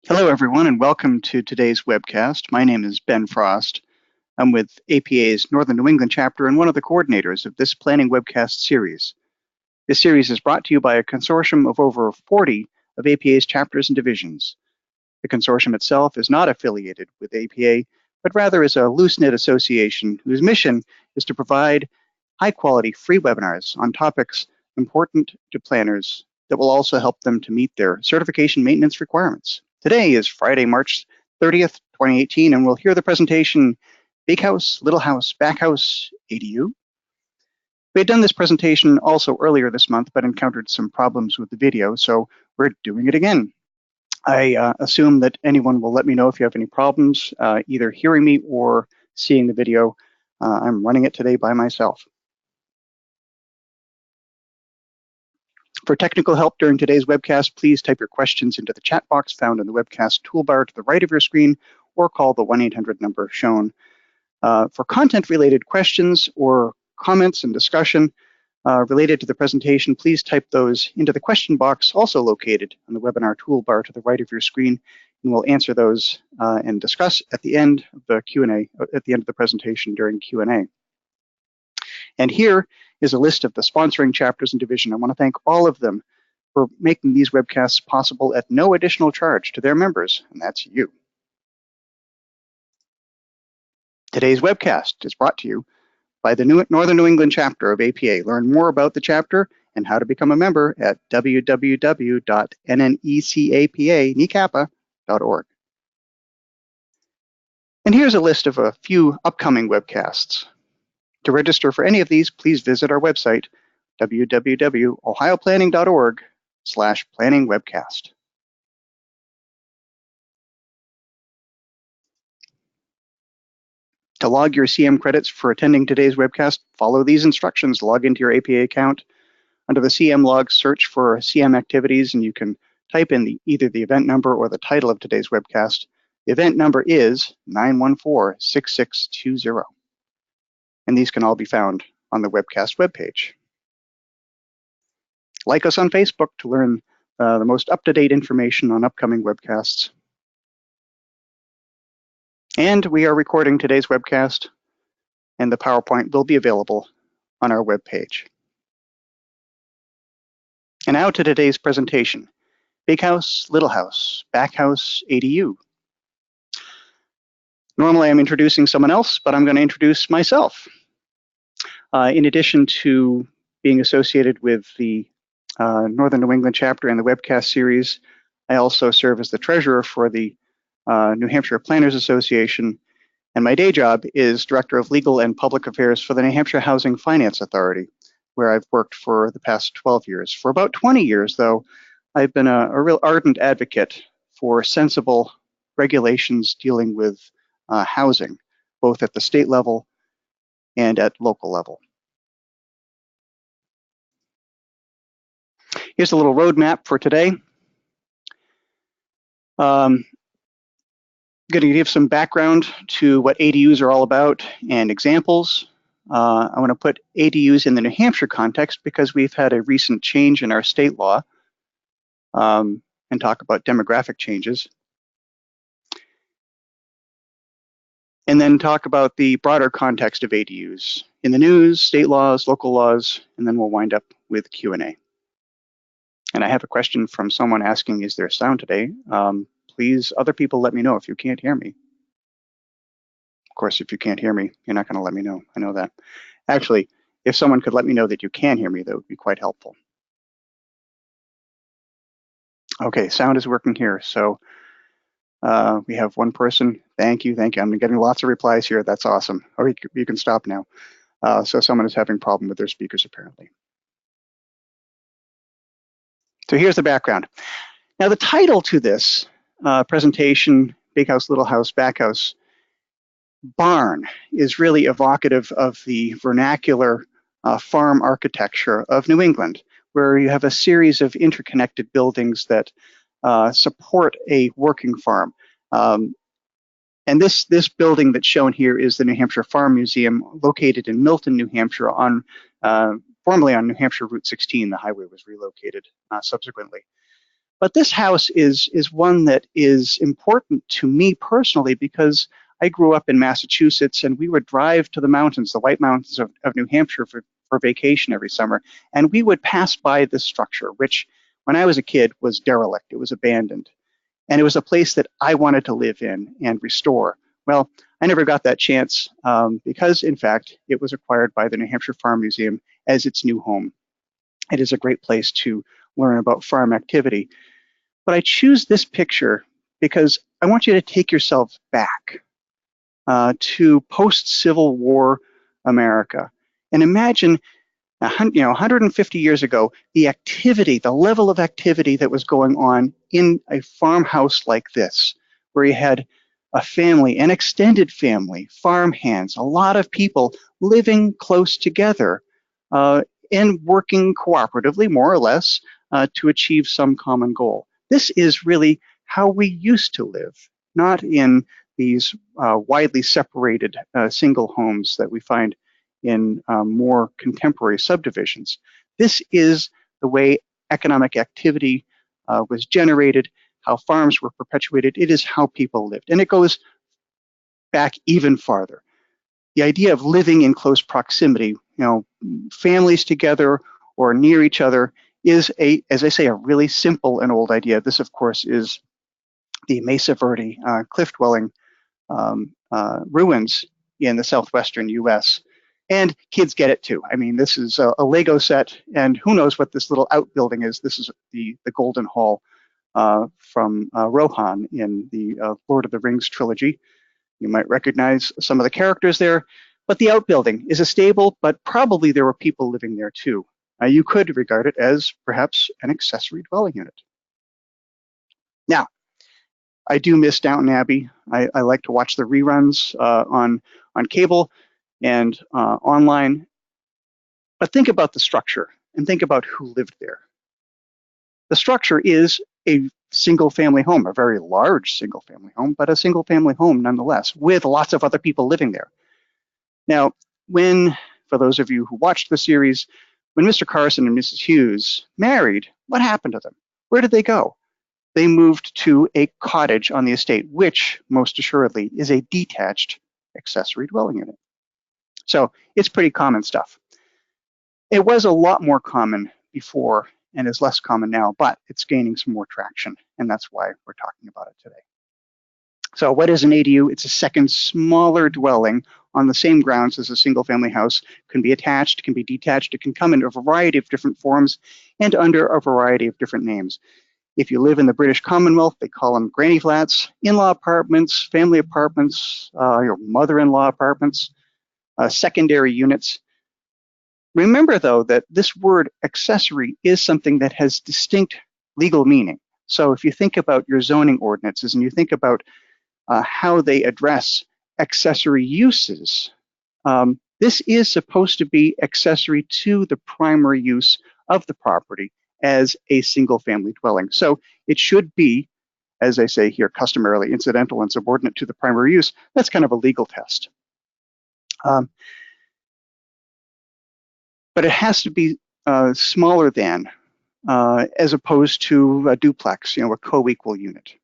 Hello, everyone, and welcome to today's webcast. My name is Ben Frost. I'm with APA's Northern New England chapter and one of the coordinators of this planning webcast series. This series is brought to you by a consortium of over 40 of APA's chapters and divisions. The consortium itself is not affiliated with APA, but rather is a loose-knit association whose mission is to provide high-quality free webinars on topics important to planners that will also help them to meet their certification maintenance requirements. Today is Friday, March 30th, 2018, and we'll hear the presentation, Big House, Little House, Back House, ADU. We had done this presentation also earlier this month, but encountered some problems with the video, so we're doing it again. I assume that anyone will let me know if you have any problems, either hearing me or seeing the video. I'm running it today by myself. For technical help during today's webcast, please type your questions into the chat box found in the webcast toolbar to the right of your screen, or call the 1-800 number shown. For content-related questions or comments and discussion related to the presentation, please type those into the question box also located on the webinar toolbar to the right of your screen, and we'll answer those and discuss at the end of the Q&A, at the end of the presentation during Q&A. And here is a list of the sponsoring chapters and division. I want to thank all of them for making these webcasts possible at no additional charge to their members, and that's you. Today's webcast is brought to you by the Northern New England chapter of APA. Learn more about the chapter and how to become a member at www.nnecapa.org. And here's a list of a few upcoming webcasts. To register for any of these, please visit our website, www.ohioplanning.org/planningwebcast. To log your CM credits for attending today's webcast, follow these instructions. Log into your APA account. Under the CM log, search for CM activities, and you can type in either the event number or the title of today's webcast. The event number is 914-6620. And these can all be found on the webcast webpage. Like us on Facebook to learn the most up-to-date information on upcoming webcasts. And we are recording today's webcast, and the PowerPoint will be available on our webpage. And now to today's presentation, Big House, Little House, Back House, ADU. Normally I'm introducing someone else, but I'm going to introduce myself. In addition to being associated with the Northern New England chapter and the webcast series, I also serve as the treasurer for the New Hampshire Planners Association, and my day job is Director of Legal and Public Affairs for the New Hampshire Housing Finance Authority, where I've worked for the past 12 years. For about 20 years, though, I've been a real ardent advocate for sensible regulations dealing with housing, both at the state level and at local level. Here's a little roadmap for today. I'm going to give some background to what ADUs are all about and examples. I want to put ADUs in the New Hampshire context because we've had a recent change in our state law, and talk about demographic changes. And then talk about the broader context of ADUs in the news, state laws, local laws, and then we'll wind up with Q&A. And I have a question from someone asking, is there sound today? Please, other people, let me know if you can't hear me. Of course, if you can't hear me, you're not going to let me know. I know that. Actually, if someone could let me know that you can hear me, that would be quite helpful. Okay, sound is working here. So we have one person. Thank you, thank you. I'm getting lots of replies here. That's awesome. Oh, you can stop now. So someone is having a problem with their speakers, apparently. So here's the background. Now, the title to this presentation, Big House, Little House, Back House, barn, is really evocative of the vernacular farm architecture of New England, where you have a series of interconnected buildings that support a working farm. And this building that's shown here is the New Hampshire Farm Museum, located in Milton, New Hampshire, on formerly on New Hampshire Route 16. The highway was relocated subsequently. But this house is one that is important to me personally because I grew up in Massachusetts, and we would drive to the mountains, the White Mountains of New Hampshire for vacation every summer. And we would pass by this structure, which when I was a kid was derelict. It was abandoned. And it was a place that I wanted to live in and restore. Well, I never got that chance because, in fact, it was acquired by the New Hampshire Farm Museum as its new home. It is a great place to learn about farm activity. But I choose this picture because I want you to take yourselves back to post-Civil War America and imagine 150 years ago, the activity, the level of activity that was going on in a farmhouse like this, where you had a family, an extended family, farm hands, a lot of people living close together and working cooperatively, more or less, to achieve some common goal. This is really how we used to live, not in these widely separated single homes that we find in more contemporary subdivisions. This is the way economic activity was generated, how farms were perpetuated. It is how people lived. And it goes back even farther. The idea of living in close proximity, families together or near each other is, as I say, a really simple and old idea. This, of course, is the Mesa Verde cliff dwelling ruins in the southwestern US. And kids get it too. I mean, this is a Lego set, and who knows what this little outbuilding is. This is the Golden Hall from Rohan in the Lord of the Rings trilogy. You might recognize some of the characters there, but the outbuilding is a stable, but probably there were people living there too. You could regard it as perhaps an accessory dwelling unit. Now, I do miss Downton Abbey. I like to watch the reruns on cable and online. But think about the structure and think about who lived there. The structure is a single-family home, a very large single-family home, but a single-family home nonetheless, with lots of other people living there. Now, for those of you who watched the series, when Mr. Carson and Mrs. Hughes married, what happened to them? Where did they go? They moved to a cottage on the estate, which most assuredly is a detached accessory dwelling unit. So it's pretty common stuff. It was a lot more common before and is less common now, but it's gaining some more traction, and that's why we're talking about it today. So what is an ADU? It's a second smaller dwelling on the same grounds as a single-family house. Can be attached, can be detached. It can come in a variety of different forms and under a variety of different names. If you live in the British Commonwealth, they call them granny flats, in-law apartments, family apartments, your mother-in-law apartments, secondary units. Remember, though, that this word accessory is something that has distinct legal meaning. So if you think about your zoning ordinances and you think about how they address accessory uses, this is supposed to be accessory to the primary use of the property as a single-family dwelling. So it should be, as I say here, customarily incidental and subordinate to the primary use. That's kind of a legal test. But it has to be smaller than, as opposed to a duplex, a co-equal unit.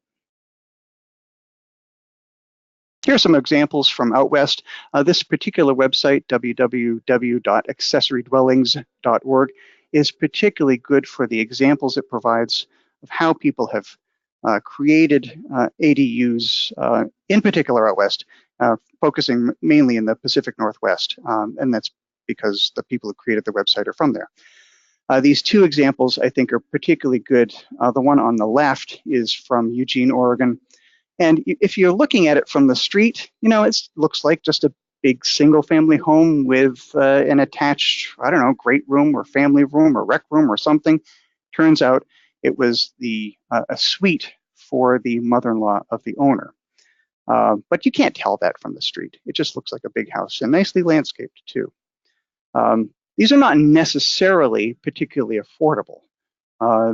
Here are some examples from out west. This particular website, www.accessorydwellings.org, is particularly good for the examples it provides of how people have created ADUs, in particular out west, focusing mainly in the Pacific Northwest, and that's because the people who created the website are from there. These two examples, I think, are particularly good. The one on the left is from Eugene, Oregon. And if you're looking at it from the street, it looks like just a big single-family home with an attached, great room or family room or rec room or something. Turns out it was a suite for the mother-in-law of the owner. But you can't tell that from the street. It just looks like a big house and nicely landscaped too. These are not necessarily particularly affordable.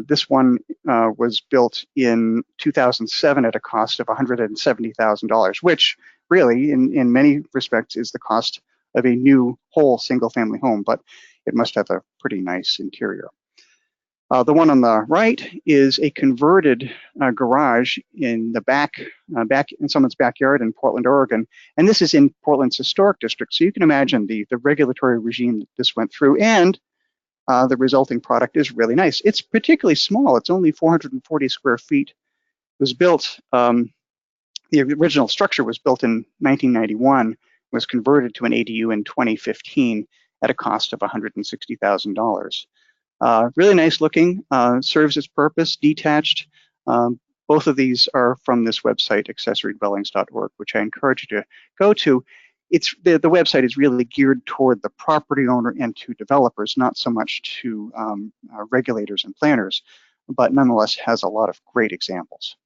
This one was built in 2007 at a cost of $170,000, which really, in many respects, is the cost of a new whole single-family home, but it must have a pretty nice interior. The one on the right is a converted garage in the back in someone's backyard in Portland, Oregon. And this is in Portland's historic district. So you can imagine the regulatory regime that this went through, and the resulting product is really nice. It's particularly small. It's only 440 square feet. It was built, the original structure was built in 1991, was converted to an ADU in 2015 at a cost of $160,000. Really nice looking, serves its purpose, detached. Both of these are from this website, accessorydwellings.org, which I encourage you to go to. It's the website is really geared toward the property owner and to developers, not so much to regulators and planners, but nonetheless has a lot of great examples.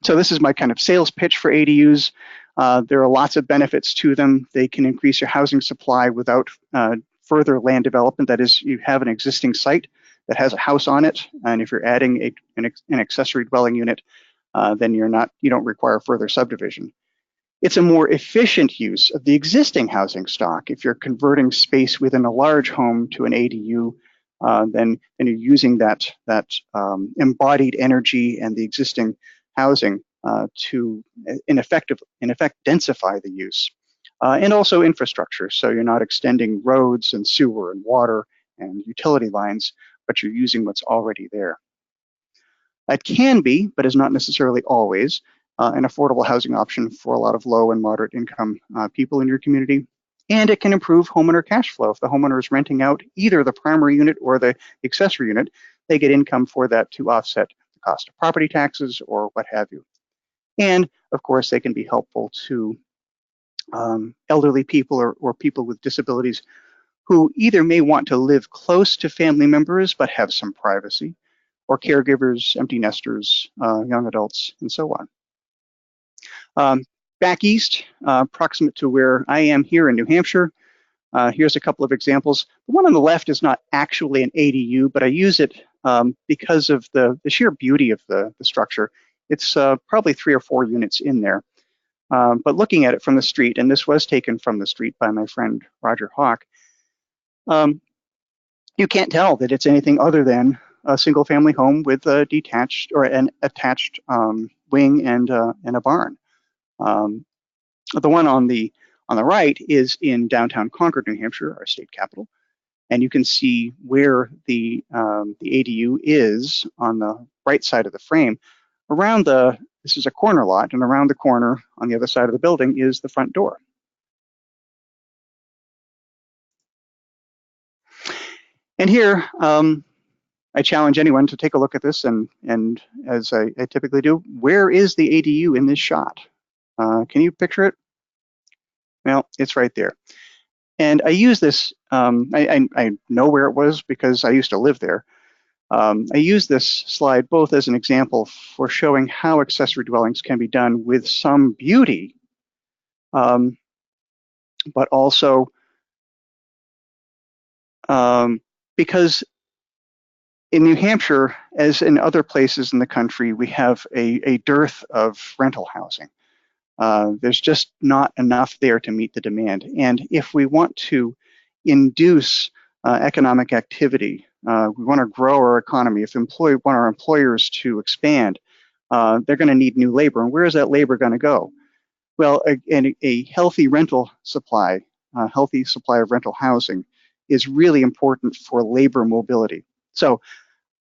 So this is my kind of sales pitch for ADUs. There are lots of benefits to them. They can increase your housing supply without further land development. That is, you have an existing site that has a house on it, and if you're adding an accessory dwelling unit, then you don't require further subdivision. It's a more efficient use of the existing housing stock. If you're converting space within a large home to an ADU, then you're using that embodied energy and the existing housing to in effect densify the use. And also infrastructure, so you're not extending roads and sewer and water and utility lines, but you're using what's already there. That can be, but is not necessarily always, an affordable housing option for a lot of low and moderate income people in your community. And it can improve homeowner cash flow. If the homeowner is renting out either the primary unit or the accessory unit, they get income for that to offset the cost of property taxes or what have you. And of course, they can be helpful to elderly people or people with disabilities who either may want to live close to family members but have some privacy, or caregivers, empty nesters, young adults, and so on. Back east, proximate to where I am here in New Hampshire, here's a couple of examples. The one on the left is not actually an ADU, but I use it because of the sheer beauty of the structure. It's probably 3 or 4 units in there. But looking at it from the street, and this was taken from the street by my friend Roger Hawk, you can't tell that it's anything other than a single-family home with a detached or an attached wing and a barn. The one on the right is in downtown Concord, New Hampshire, our state capital, and you can see where the ADU is on the right side of the frame. This is a corner lot, and around the corner on the other side of the building is the front door. And here, I challenge anyone to take a look at this, and as I typically do, where is the ADU in this shot? Can you picture it? Well, it's right there. And I use this, I know where it was because I used to live there. I use this slide both as an example for showing how accessory dwellings can be done with some beauty, but also because in New Hampshire, as in other places in the country, we have a dearth of rental housing. There's just not enough there to meet the demand. And if we want to induce economic activity, we want to grow our economy, if we want our employers to expand, they're going to need new labor. And where is that labor going to go? Well, a healthy rental supply, a healthy supply of rental housing is really important for labor mobility. So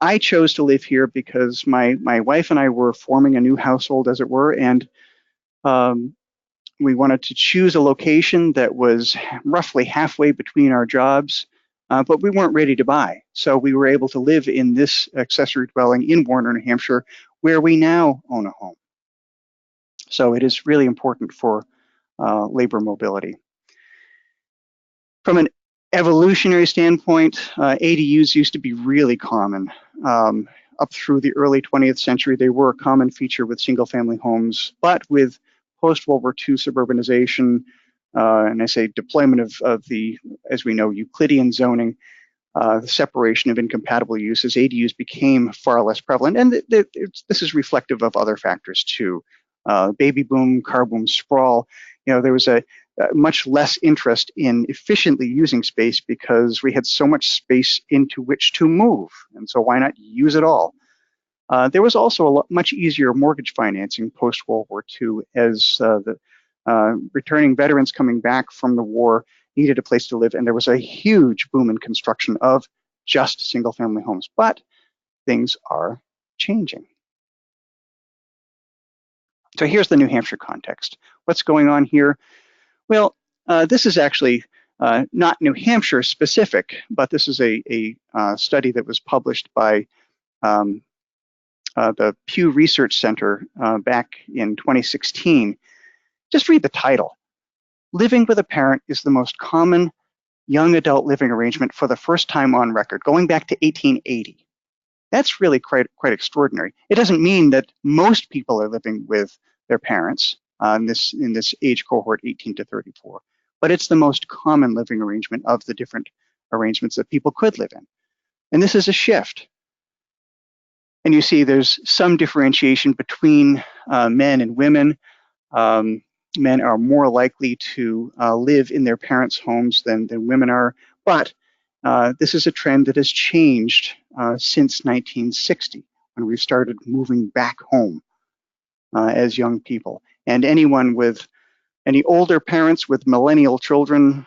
I chose to live here because my wife and I were forming a new household, as it were, and we wanted to choose a location that was roughly halfway between our jobs, but we weren't ready to buy. So we were able to live in this accessory dwelling in Warner, New Hampshire, where we now own a home. So it is really important for labor mobility. From an evolutionary standpoint, ADUs used to be really common. Up through the early 20th century, they were a common feature with single-family homes, but with post-World War II suburbanization, and I say deployment of the, as we know, Euclidean zoning, the separation of incompatible uses, ADUs became far less prevalent, and this is reflective of other factors too. Baby boom, car boom, sprawl. You know, there was much less interest in efficiently using space because we had so much space into which to move. And so why not use it all? There was also a much easier mortgage financing post-World War II as the returning veterans coming back from the war needed a place to live, and there was a huge boom in construction of just single-family homes. But things are changing. So here's the New Hampshire context. What's going on here? Well, this is actually not New Hampshire specific, but this is a study that was published by the Pew Research Center back in 2016. Just read the title. Living with a parent is the most common young adult living arrangement for the first time on record, going back to 1880. That's really quite extraordinary. It doesn't mean that most people are living with their parents in this age cohort, 18 to 34, but it's the most common living arrangement of the different arrangements that people could live in. And this is a shift. And you see there's some differentiation between men and women. Men are more likely to live in their parents' homes than women are, but this is a trend that has changed since 1960, when we started moving back home as young people. And any older parents with millennial children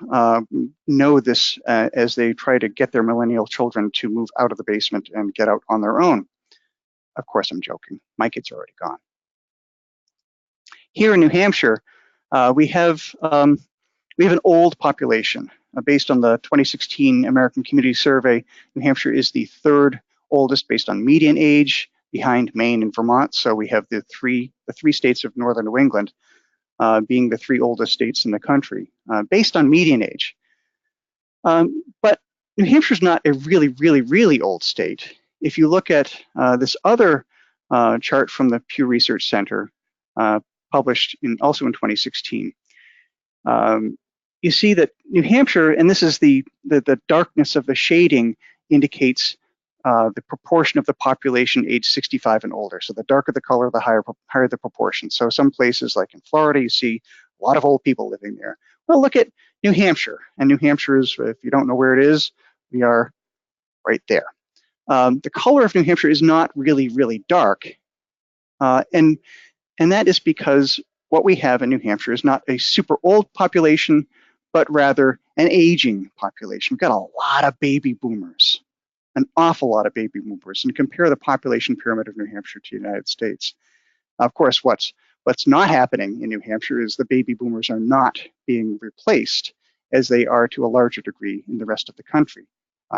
know this as they try to get their millennial children to move out of the basement and get out on their own. Of course, I'm joking. My kids are already gone. Here in New Hampshire, we have an old population. Based on the 2016 American Community Survey, New Hampshire is the third oldest based on median age, behind Maine and Vermont. So we have the three states of northern New England being the three oldest states in the country, based on median age. But New Hampshire is not a really, really, really old state. If you look at this other chart from the Pew Research Center, published also in 2016, you see that New Hampshire, and this is the darkness of the shading, indicates the proportion of the population age 65 and older. So the darker the color, the higher the proportion. So some places like in Florida, you see a lot of old people living there. Well, look at New Hampshire. And New Hampshire is, if you don't know where it is, we are right there. The color of New Hampshire is not really, really dark. And that is because what we have in New Hampshire is not a super old population, but rather an aging population. We've got a lot of baby boomers, an awful lot of baby boomers, and compare the population pyramid of New Hampshire to the United States. Of course, what's not happening in New Hampshire is the baby boomers are not being replaced as they are to a larger degree in the rest of the country.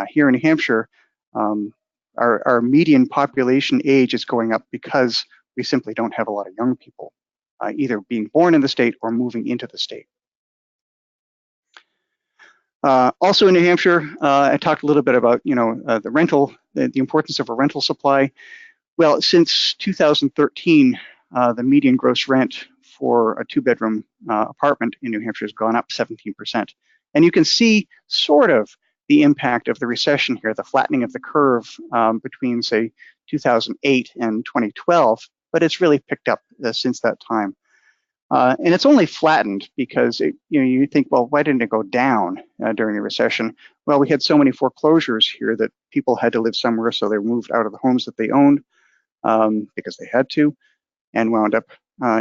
Here in New Hampshire, our median population age is going up because we simply don't have a lot of young people either being born in the state or moving into the state. Also in New Hampshire, I talked a little bit about the importance of a rental supply. Well, since 2013, the median gross rent for a two-bedroom apartment in New Hampshire has gone up 17%. And you can see sort of the impact of the recession here, the flattening of the curve between, say, 2008 and 2012, but it's really picked up since that time. And it's only flattened because you think, well, why didn't it go down during the recession? Well, we had so many foreclosures here that people had to live somewhere, so they moved out of the homes that they owned because they had to, and wound up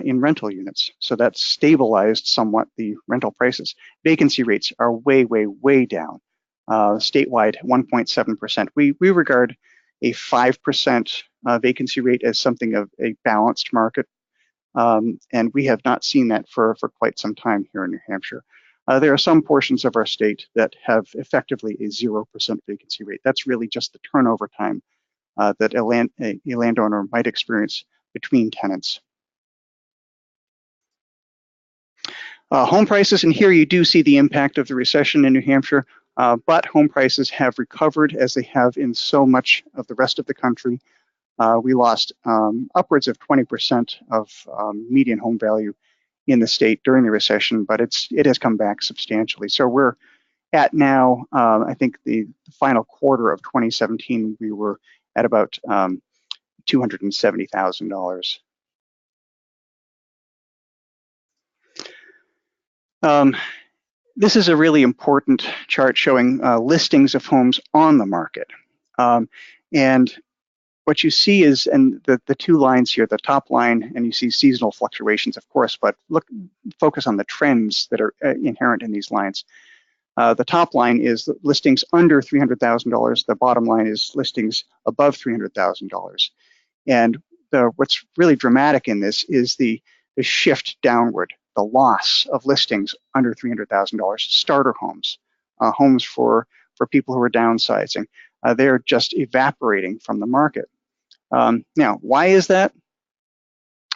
in rental units. So that stabilized somewhat the rental prices. Vacancy rates are way, way, way down. Statewide, 1.7%. We regard a 5% vacancy rate as something of a balanced market. And we have not seen that for quite some time here in New Hampshire. There are some portions of our state that have effectively a 0% vacancy rate. That's really just the turnover time that a landowner might experience between tenants. Home prices, and here you do see the impact of the recession in New Hampshire, but home prices have recovered as they have in so much of the rest of the country. We lost upwards of 20% of median home value in the state during the recession, but it has come back substantially. So we're at now, I think the final quarter of 2017, we were at about $270,000. This is a really important chart showing listings of homes on the market. And what you see is, and the two lines here, the top line, and you see seasonal fluctuations, of course, but focus on the trends that are inherent in these lines. The top line is listings under $300,000. The bottom line is listings above $300,000. And what's really dramatic in this is the shift downward, the loss of listings under $300,000, starter homes, homes for people who are downsizing. They're just evaporating from the market. Now, why is that?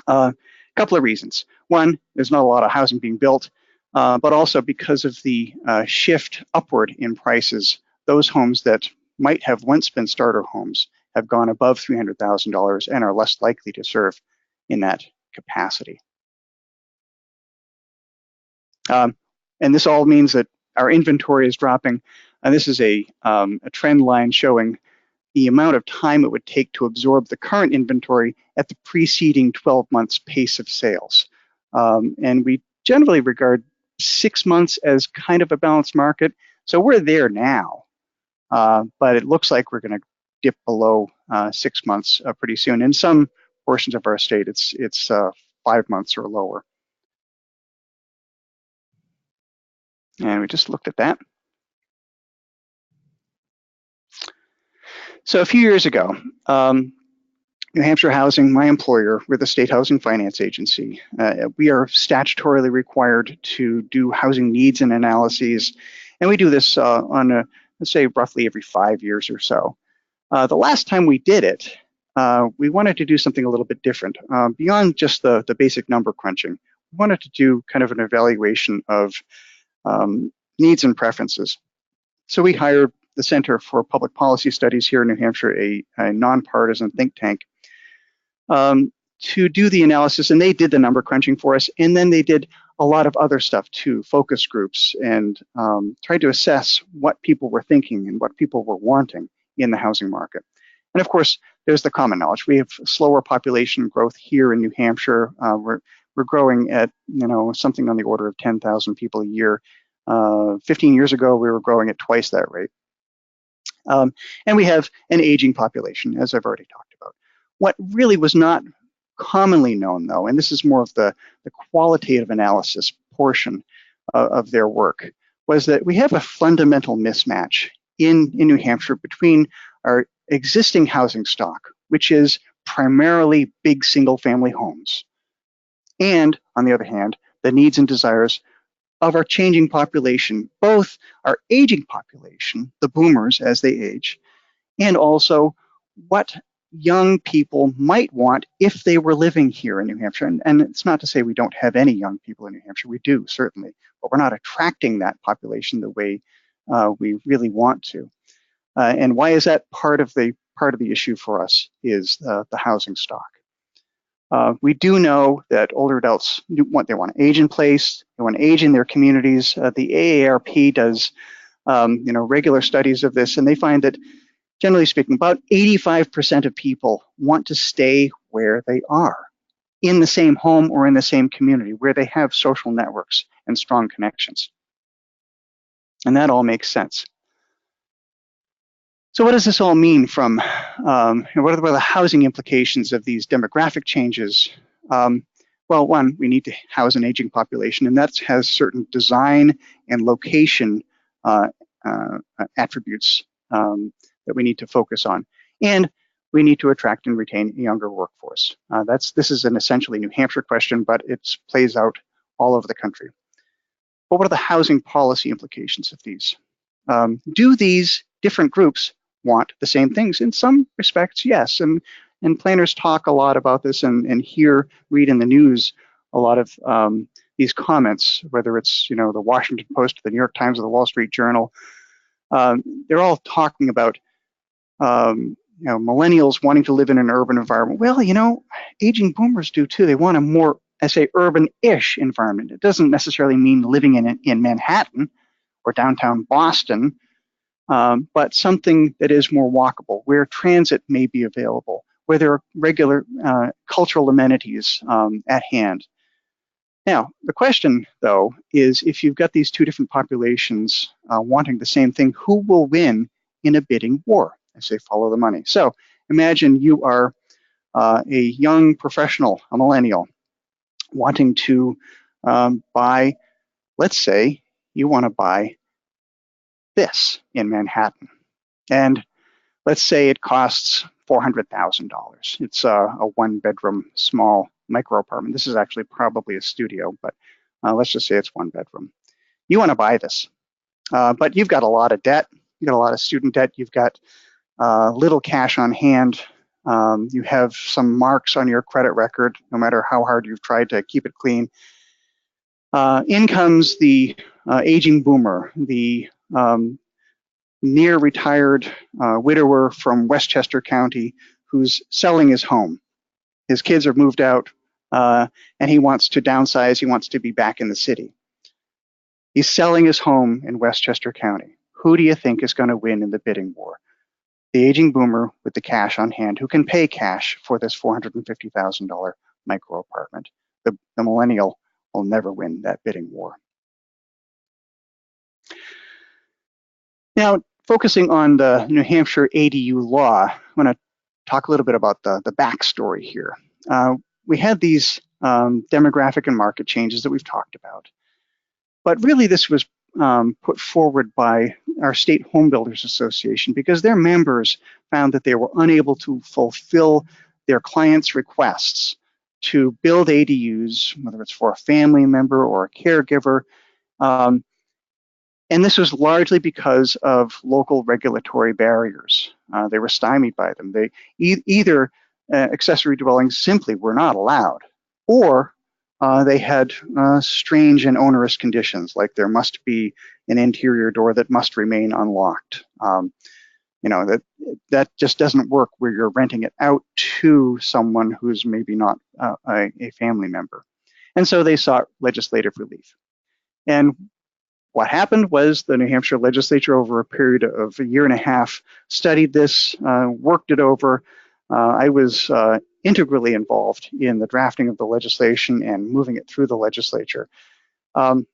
A couple of reasons. One, there's not a lot of housing being built, but also because of the shift upward in prices, those homes that might have once been starter homes have gone above $300,000 and are less likely to serve in that capacity. And this all means that our inventory is dropping. And this is a trend line showing the amount of time it would take to absorb the current inventory at the preceding 12 months pace of sales. And we generally regard 6 months as kind of a balanced market. So we're there now, but it looks like we're going to dip below 6 months pretty soon. In some portions of our state, it's 5 months or lower. And we just looked at that. So a few years ago, New Hampshire Housing, my employer, we're the state housing finance agency. We are statutorily required to do housing needs and analyses, and we do this on let's say roughly every 5 years or so. The last time we did it, we wanted to do something a little bit different. Beyond just the basic number crunching, we wanted to do kind of an evaluation of needs and preferences. So we hired the Center for Public Policy Studies here in New Hampshire, a nonpartisan think tank, to do the analysis, and they did the number crunching for us, and then they did a lot of other stuff too, focus groups, and tried to assess what people were thinking and what people were wanting in the housing market. And of course, there's the common knowledge. We have slower population growth here in New Hampshire. We're growing at something on the order of 10,000 people a year. 15 years ago, we were growing at twice that rate. And we have an aging population, as I've already talked about. What really was not commonly known, though, and this is more of the qualitative analysis portion of their work, was that we have a fundamental mismatch in New Hampshire between our existing housing stock, which is primarily big single-family homes, and, on the other hand, the needs and desires of our changing population, both our aging population, the boomers as they age, and also what young people might want if they were living here in New Hampshire. And it's not to say we don't have any young people in New Hampshire. We do, certainly, but we're not attracting that population the way we really want to. And why is that part of the issue for us is the housing stock. We do know that older adults want to age in place, they want to age in their communities. The AARP does regular studies of this, and they find that, generally speaking, about 85% of people want to stay where they are, in the same home or in the same community, where they have social networks and strong connections. And that all makes sense. So what does this all mean from, what are the housing implications of these demographic changes? Well, one, we need to house an aging population, and that has certain design and location attributes that we need to focus on. And we need to attract and retain a younger workforce. This is an essentially New Hampshire question, but it plays out all over the country. But what are the housing policy implications of these? Do these different groups want the same things? In some respects, yes. And planners talk a lot about this and read in the news a lot of these comments, whether it's the Washington Post, the New York Times, or the Wall Street Journal. They're all talking about millennials wanting to live in an urban environment. Well, aging boomers do too. They want a more, I say, urban-ish environment. It doesn't necessarily mean living in Manhattan or downtown Boston, but something that is more walkable, where transit may be available, where there are regular cultural amenities at hand. Now, the question, though, is if you've got these two different populations wanting the same thing, who will win in a bidding war? I say follow the money. So imagine you are a young professional, a millennial, wanting to buy, let's say you want to buy this in Manhattan. And let's say it costs $400,000. It's a one-bedroom small micro apartment. This is actually probably a studio, but let's just say it's one bedroom. You want to buy this, but you've got a lot of debt. You've got a lot of student debt. You've got little cash on hand. You have some marks on your credit record, no matter how hard you've tried to keep it clean. In comes the aging boomer, the near retired widower from Westchester County who's selling his home. His kids are moved out and he wants to downsize. He wants to be back in the city. He's selling his home in Westchester County. Who do you think is going to win in the bidding war? The aging boomer with the cash on hand who can pay cash for this $450,000 micro apartment. The millennial will never win that bidding war. Now, focusing on the New Hampshire ADU law, I want to talk a little bit about the backstory here. We had these demographic and market changes that we've talked about, but really this was put forward by our State Home Builders Association because their members found that they were unable to fulfill their clients' requests to build ADUs, whether it's for a family member or a caregiver. And this was largely because of local regulatory barriers. They were stymied by them. They either accessory dwellings simply were not allowed, or they had strange and onerous conditions, like there must be an interior door that must remain unlocked. That just doesn't work where you're renting it out to someone who's maybe not a family member. And so they sought legislative relief. And what happened was the New Hampshire legislature, over a period of a year and a half, studied this, worked it over. I was integrally involved in the drafting of the legislation and moving it through the legislature. And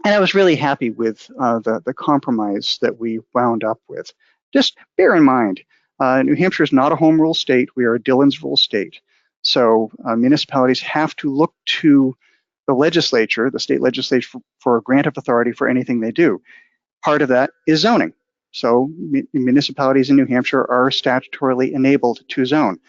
I was really happy with the compromise that we wound up with. Just bear in mind, New Hampshire is not a home rule state. We are a Dillon's rule state. So municipalities have to look to the legislature, the state legislature, for a grant of authority for anything they do. Part of that is zoning. So municipalities in New Hampshire are statutorily enabled to zone.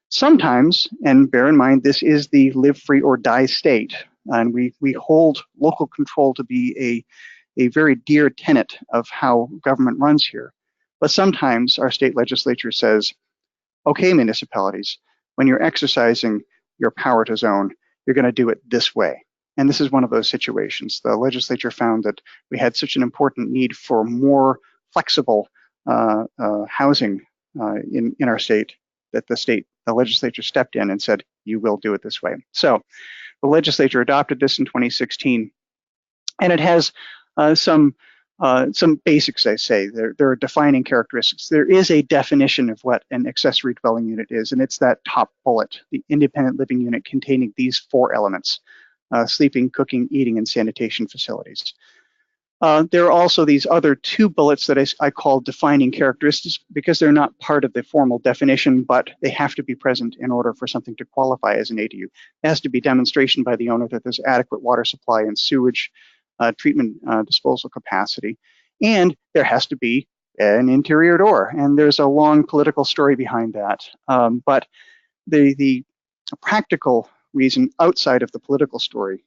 Sometimes, and bear in mind, this is the live free or die state, and we hold local control to be a very dear tenet of how government runs here. But sometimes our state legislature says, okay, municipalities, when you're exercising your power to zone, you're going to do it this way. And this is one of those situations. The legislature found that we had such an important need for more flexible housing in our state that the legislature stepped in and said, you will do it this way. So the legislature adopted this in 2016, and it has some basics, I say. There are defining characteristics. There is a definition of what an accessory dwelling unit is, and it's that top bullet, the independent living unit containing these 4 elements: sleeping, cooking, eating, and sanitation facilities. There are also these other 2 bullets that I call defining characteristics because they're not part of the formal definition, but they have to be present in order for something to qualify as an ADU. It has to be demonstration by the owner that there's adequate water supply and sewage treatment disposal capacity, and there has to be an interior door. And there's a long political story behind that. But the practical reason outside of the political story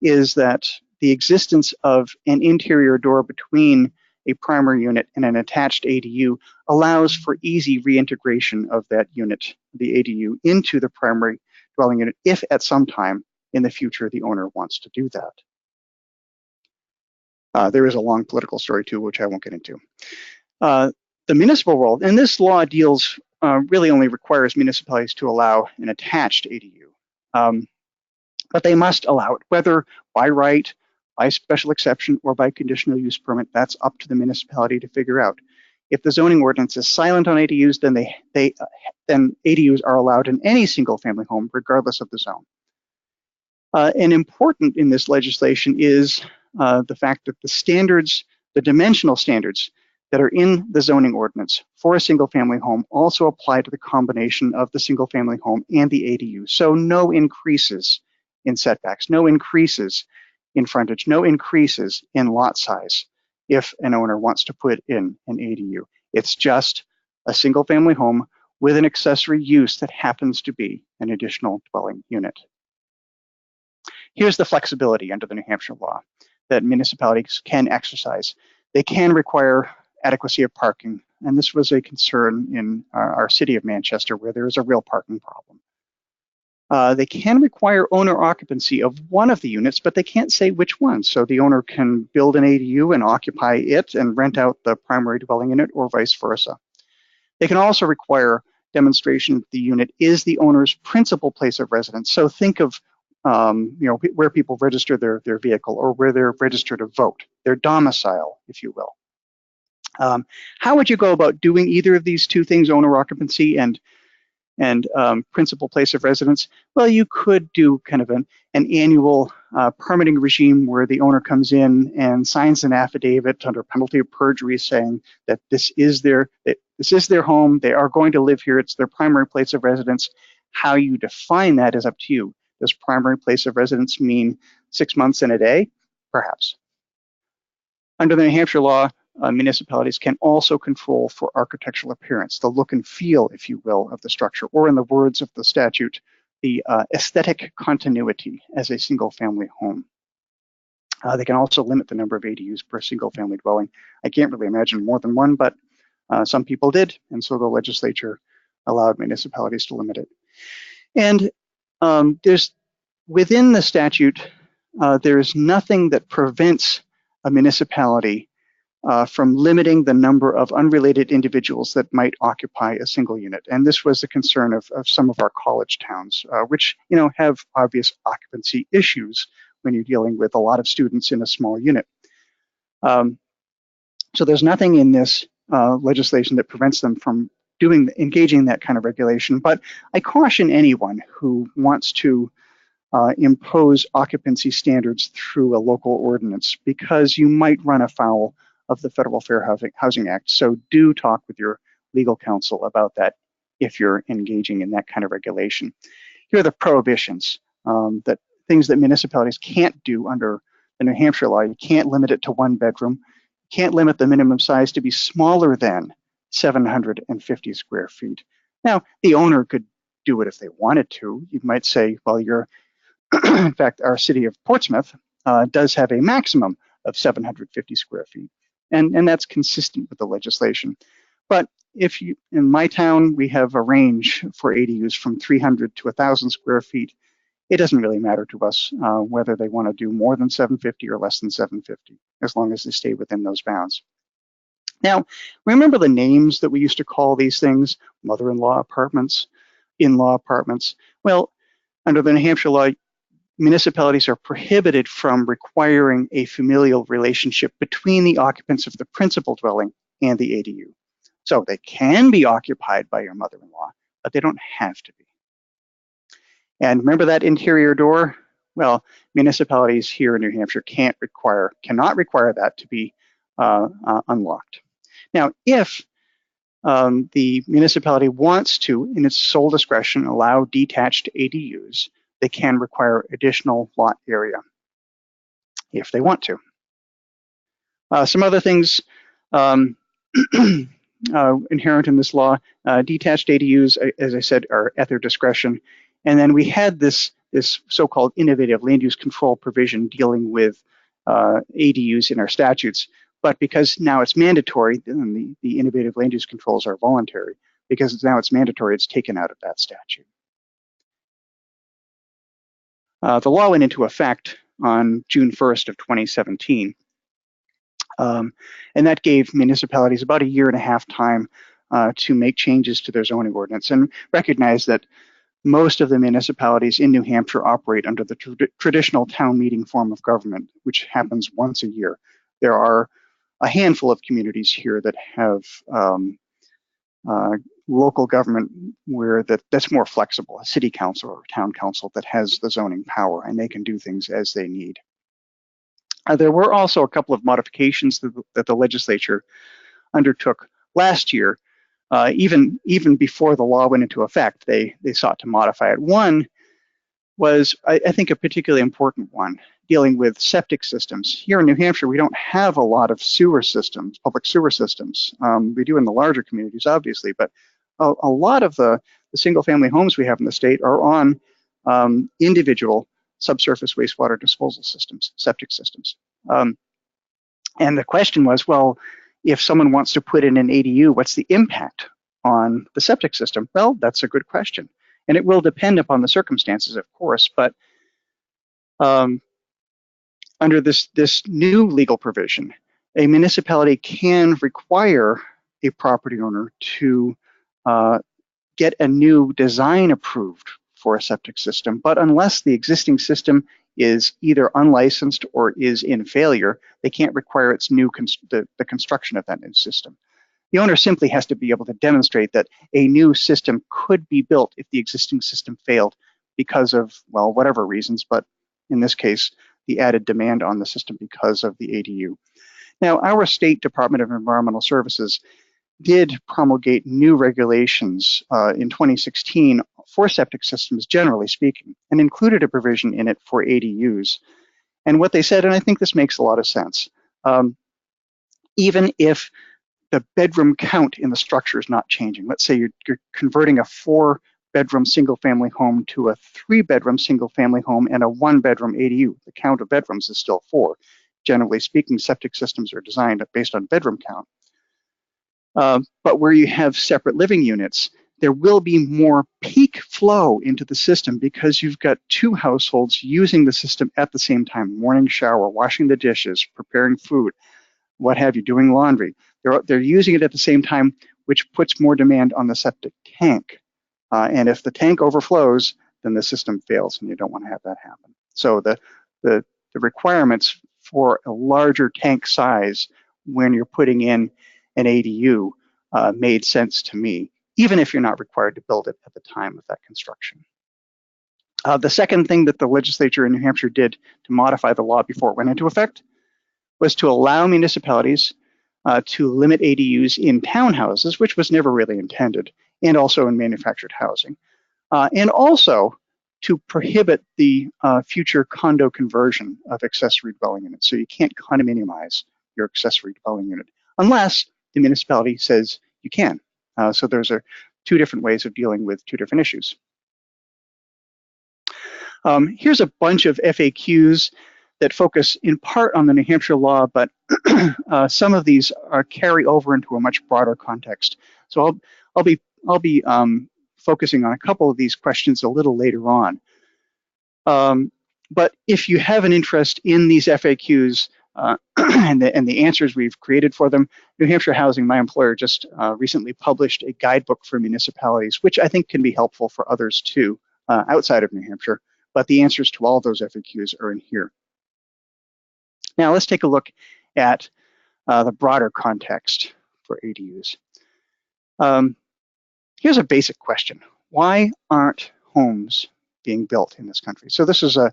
is that the existence of an interior door between a primary unit and an attached ADU allows for easy reintegration of that unit, the ADU, into the primary dwelling unit if at some time in the future the owner wants to do that. There is a long political story too, which I won't get into. The municipal world, and this law deals, really only requires municipalities to allow an attached ADU. But they must allow it, whether by right, by special exception, or by conditional use permit. That's up to the municipality to figure out. If the zoning ordinance is silent on ADUs, then then ADUs are allowed in any single family home, regardless of the zone. And important in this legislation is the fact that the standards, the dimensional standards that are in the zoning ordinance for a single-family home also apply to the combination of the single-family home and the ADU. So no increases in setbacks, no increases in frontage, no increases in lot size if an owner wants to put in an ADU. It's just a single-family home with an accessory use that happens to be an additional dwelling unit. Here's the flexibility under the New Hampshire law that municipalities can exercise. They can require adequacy of parking, and this was a concern in our city of Manchester where there is a real parking problem. They can require owner occupancy of one of the units, but they can't say which one. So the owner can build an ADU and occupy it and rent out the primary dwelling unit, or vice versa. They can also require demonstration that the unit is the owner's principal place of residence. So think of where people register their vehicle, or where they're registered to vote, their domicile, if you will. How would you go about doing either of these two things, owner occupancy and principal place of residence? Well, you could do kind of an annual permitting regime where the owner comes in and signs an affidavit under penalty of perjury saying that this is their home, they are going to live here, it's their primary place of residence. How you define that is up to you. Does primary place of residence mean 6 months and a day? Perhaps. Under the New Hampshire law, municipalities can also control for architectural appearance, the look and feel, if you will, of the structure, or in the words of the statute, the aesthetic continuity as a single-family home. They can also limit the number of ADUs per single-family dwelling. I can't really imagine more than one, but some people did, and so the legislature allowed municipalities to limit it. And there's within the statute, there's nothing that prevents a municipality from limiting the number of unrelated individuals that might occupy a single unit. And this was the concern of some of our college towns, which have obvious occupancy issues when you're dealing with a lot of students in a small unit. So there's nothing in this legislation that prevents them from engaging in that kind of regulation. But I caution anyone who wants to impose occupancy standards through a local ordinance, because you might run afoul of the Federal Fair Housing Act. So do talk with your legal counsel about that if you're engaging in that kind of regulation. Here are the prohibitions, that things that municipalities can't do under the New Hampshire law. You can't limit it to 1 bedroom. You can't limit the minimum size to be smaller than 750 square feet. Now, the owner could do it if they wanted to. You might say, well, in fact, our city of Portsmouth does have a maximum of 750 square feet. And that's consistent with the legislation. But in my town, we have a range for ADUs from 300 to 1,000 square feet. It doesn't really matter to us whether they want to do more than 750 or less than 750, as long as they stay within those bounds. Now, remember the names that we used to call these things? Mother-in-law apartments, in-law apartments. Well, under the New Hampshire law, municipalities are prohibited from requiring a familial relationship between the occupants of the principal dwelling and the ADU. So they can be occupied by your mother-in-law, but they don't have to be. And remember that interior door? Well, municipalities here in New Hampshire cannot require that to be unlocked. Now, if the municipality wants to, in its sole discretion, allow detached ADUs, they can require additional lot area if they want to. Some other things inherent in this law, detached ADUs, as I said, are at their discretion. And then we had this so-called innovative land use control provision dealing with ADUs in our statutes. But because now it's mandatory, then the innovative land use controls are voluntary. Because now it's mandatory, it's taken out of that statute. The law went into effect on June 1st of 2017. And that gave municipalities about a 1.5 year time to make changes to their zoning ordinance, and recognize that most of the municipalities in New Hampshire operate under the traditional town meeting form of government, which happens once a year. There are a handful of communities here that have local government where that's more flexible, a city council or town council that has the zoning power, and they can do things as they need. There were also a couple of modifications that the legislature undertook last year. Even before the law went into effect, they sought to modify it. One was, I think, a particularly important one, dealing with septic systems. Here in New Hampshire, we don't have a lot of sewer systems, public sewer systems. We do in the larger communities, obviously, but a lot of the single-family homes we have in the state are on individual subsurface wastewater disposal systems, septic systems. And the question was, well, if someone wants to put in an ADU, what's the impact on the septic system? Well, that's a good question. And it will depend upon the circumstances, of course, but under this new legal provision, a municipality can require a property owner to get a new design approved for a septic system, but unless the existing system is either unlicensed or is in failure, they can't require its new the construction of that new system. The owner simply has to be able to demonstrate that a new system could be built if the existing system failed because of, well, whatever reasons, but in this case, the added demand on the system because of the ADU. Now, our State Department of Environmental Services did promulgate new regulations in 2016 for septic systems, generally speaking, and included a provision in it for ADUs. And what they said, and I think this makes a lot of sense, even if the bedroom count in the structure is not changing, let's say you're converting a 4-bedroom single-family home to a 3-bedroom single-family home and a 1-bedroom ADU, the count of bedrooms is still 4. Generally speaking, septic systems are designed based on bedroom count. But where you have separate living units, there will be more peak flow into the system because you've got 2 households using the system at the same time, morning shower, washing the dishes, preparing food, what have you, doing laundry. They're using it at the same time, which puts more demand on the septic tank. And if the tank overflows, then the system fails, and you don't want to have that happen. So the requirements for a larger tank size when you're putting in an ADU made sense to me, even if you're not required to build it at the time of that construction. The second thing that the legislature in New Hampshire did to modify the law before it went into effect was to allow municipalities to limit ADUs in townhouses, which was never really intended, and also in manufactured housing, and also to prohibit the future condo conversion of accessory dwelling units. So you can't condominiumize your accessory dwelling unit unless the municipality says you can. So those are 2 different ways of dealing with 2 different issues. Here's a bunch of FAQs that focus in part on the New Hampshire law, but some of these carry over into a much broader context. So I'll be focusing on a couple of these questions a little later on. But if you have an interest in these FAQs and the answers we've created for them, New Hampshire Housing, my employer, just recently published a guidebook for municipalities, which I think can be helpful for others too, outside of New Hampshire. But the answers to all those FAQs are in here. Now let's take a look at the broader context for ADUs. Here's a basic question. Why aren't homes being built in this country? So this is an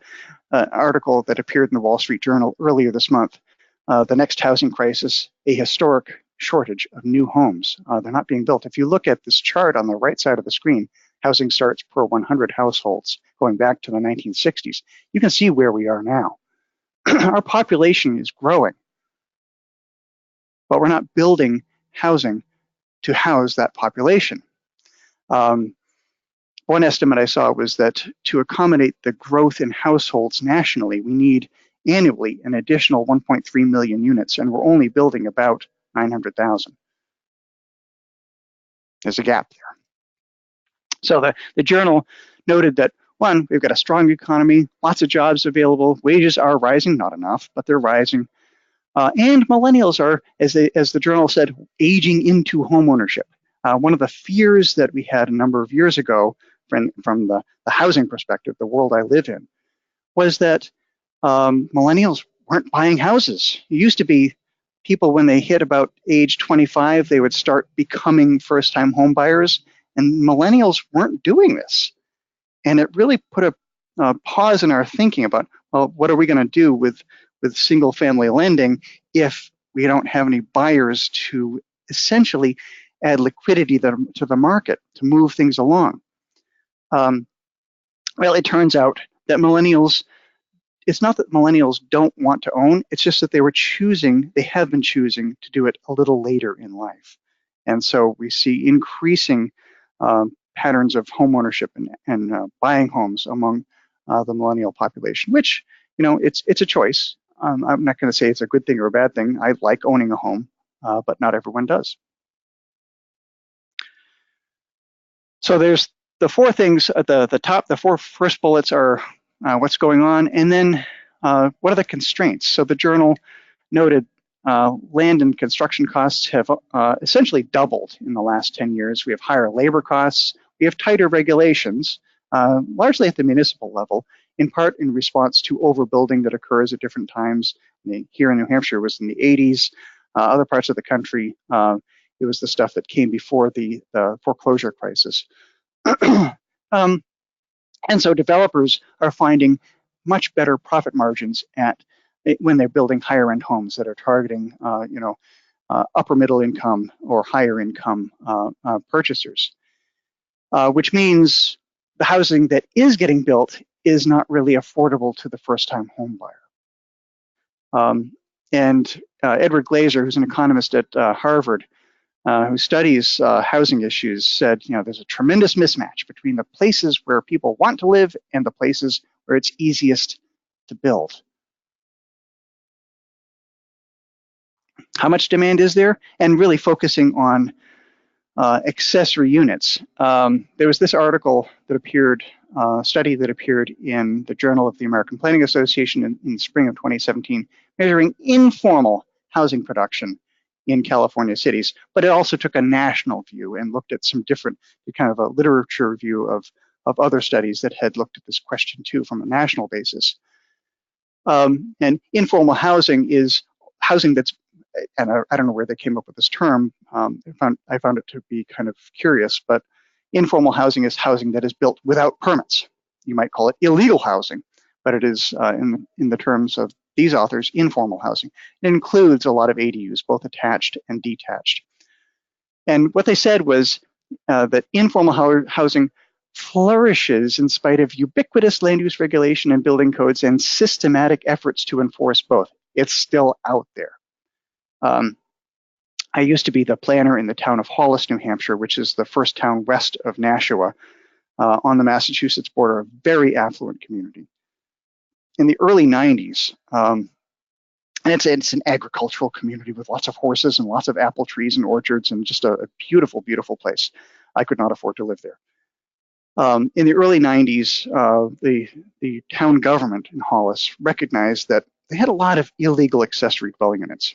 article that appeared in the Wall Street Journal earlier this month. The next housing crisis, a historic shortage of new homes. They're not being built. If you look at this chart on the right side of the screen, housing starts per 100 households going back to the 1960s. You can see where we are now. Our population is growing, but we're not building housing to house that population. One estimate I saw was that to accommodate the growth in households nationally, we need annually an additional 1.3 million units, and we're only building about 900,000. There's a gap there. So the journal noted that, 1, we've got a strong economy, lots of jobs available, wages are rising, not enough, but they're rising. And millennials are, as the journal said, aging into homeownership. One of the fears that we had a number of years ago from the housing perspective, the world I live in, was that millennials weren't buying houses. It used to be people, when they hit about age 25, they would start becoming first-time home buyers, and millennials weren't doing this. And it really put a pause in our thinking about, well, what are we going to do with single-family lending if we don't have any buyers to essentially add liquidity to the market to move things along? Well, it turns out that millennials, it's not that millennials don't want to own, it's just that they have been choosing to do it a little later in life. And so we see increasing patterns of home ownership and buying homes among the millennial population, which, it's a choice. I'm not going to say it's a good thing or a bad thing. I like owning a home, but not everyone does. So there's the four things at the top. The four first bullets are what's going on, and then what are the constraints? So the journal noted land and construction costs have essentially doubled in the last 10 years. We have higher labor costs. We have tighter regulations, largely at the municipal level, in part in response to overbuilding that occurs at different times. Here in New Hampshire, it was in the 80s. Other parts of the country, it was the stuff that came before the foreclosure crisis. And so developers are finding much better profit margins when they're building higher end homes that are targeting upper middle income or higher income purchasers, which means the housing that is getting built is not really affordable to the first time home buyer. And Edward Glaser, who's an economist at Harvard, who studies housing issues, said, there's a tremendous mismatch between the places where people want to live and the places where it's easiest to build. How much demand is there? And really focusing on accessory units. There was this article that appeared, study that appeared in the Journal of the American Planning Association in spring of 2017, measuring informal housing production in California cities, but it also took a national view and looked at some different kind of a literature review of other studies that had looked at this question too from a national basis. And informal housing is housing that's, and I don't know where they came up with this term. I found it to be kind of curious, but informal housing is housing that is built without permits. You might call it illegal housing, but it is, in the terms of these authors, informal housing. It includes a lot of ADUs, both attached and detached. And what they said was that informal housing flourishes in spite of ubiquitous land use regulation and building codes and systematic efforts to enforce both. It's still out there. I used to be the planner in the town of Hollis, New Hampshire, which is the first town west of Nashua on the Massachusetts border, a very affluent community. In the early 90s, and it's an agricultural community with lots of horses and lots of apple trees and orchards and just a beautiful, beautiful place. I could not afford to live there. In the early 90s, the town government in Hollis recognized that they had a lot of illegal accessory dwelling units.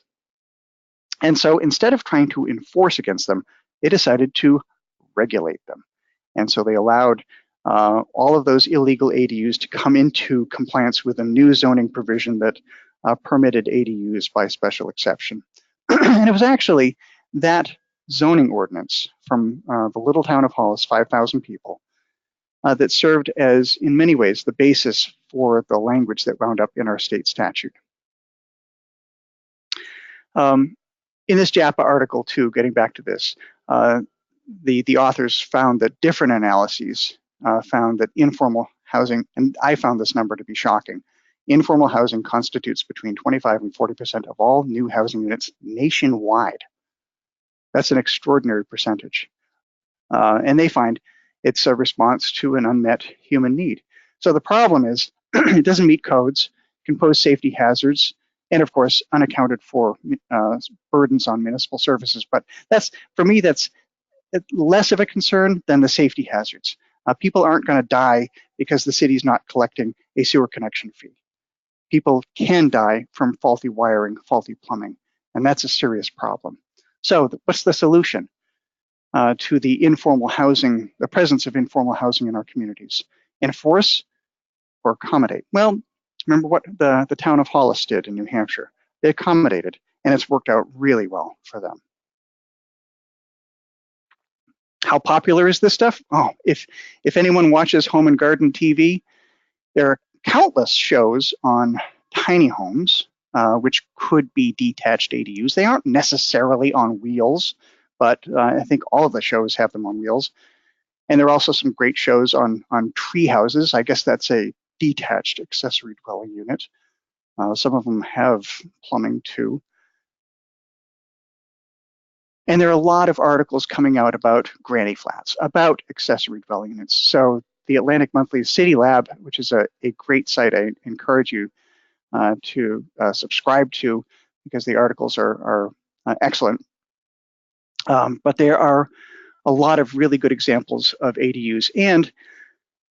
And so instead of trying to enforce against them, they decided to regulate them. And so they allowed all of those illegal ADUs to come into compliance with a new zoning provision that permitted ADUs by special exception. And it was actually that zoning ordinance from the little town of Hollis, 5,000 people, that served as, in many ways, the basis for the language that wound up in our state statute. In this JAPA article, too, getting back to this, the authors found that different analyses found that informal housing, and I found this number to be shocking, informal housing constitutes between 25 and 40% of all new housing units nationwide. That's an extraordinary percentage. And they find it's a response to an unmet human need. So the problem is it doesn't meet codes, can pose safety hazards, and of course, unaccounted for burdens on municipal services. But for me, that's less of a concern than the safety hazards. People aren't going to die because the city's not collecting a sewer connection fee. People can die from faulty wiring, faulty plumbing, and that's a serious problem. So what's the solution to the informal housing, the presence of informal housing in our communities? Enforce or accommodate? Well, remember what the town of Hollis did in New Hampshire. They accommodated, and it's worked out really well for them. How popular is this stuff? Oh, if anyone watches Home and Garden TV, there are countless shows on tiny homes, which could be detached ADUs. They aren't necessarily on wheels, but I think all of the shows have them on wheels. And there are also some great shows on tree houses. I guess that's a detached accessory dwelling unit. Some of them have plumbing too. And there are a lot of articles coming out about granny flats, about accessory dwelling units. So the Atlantic Monthly's City Lab, which is a great site, I encourage you to subscribe to, because the articles are excellent. But there are a lot of really good examples of ADUs, and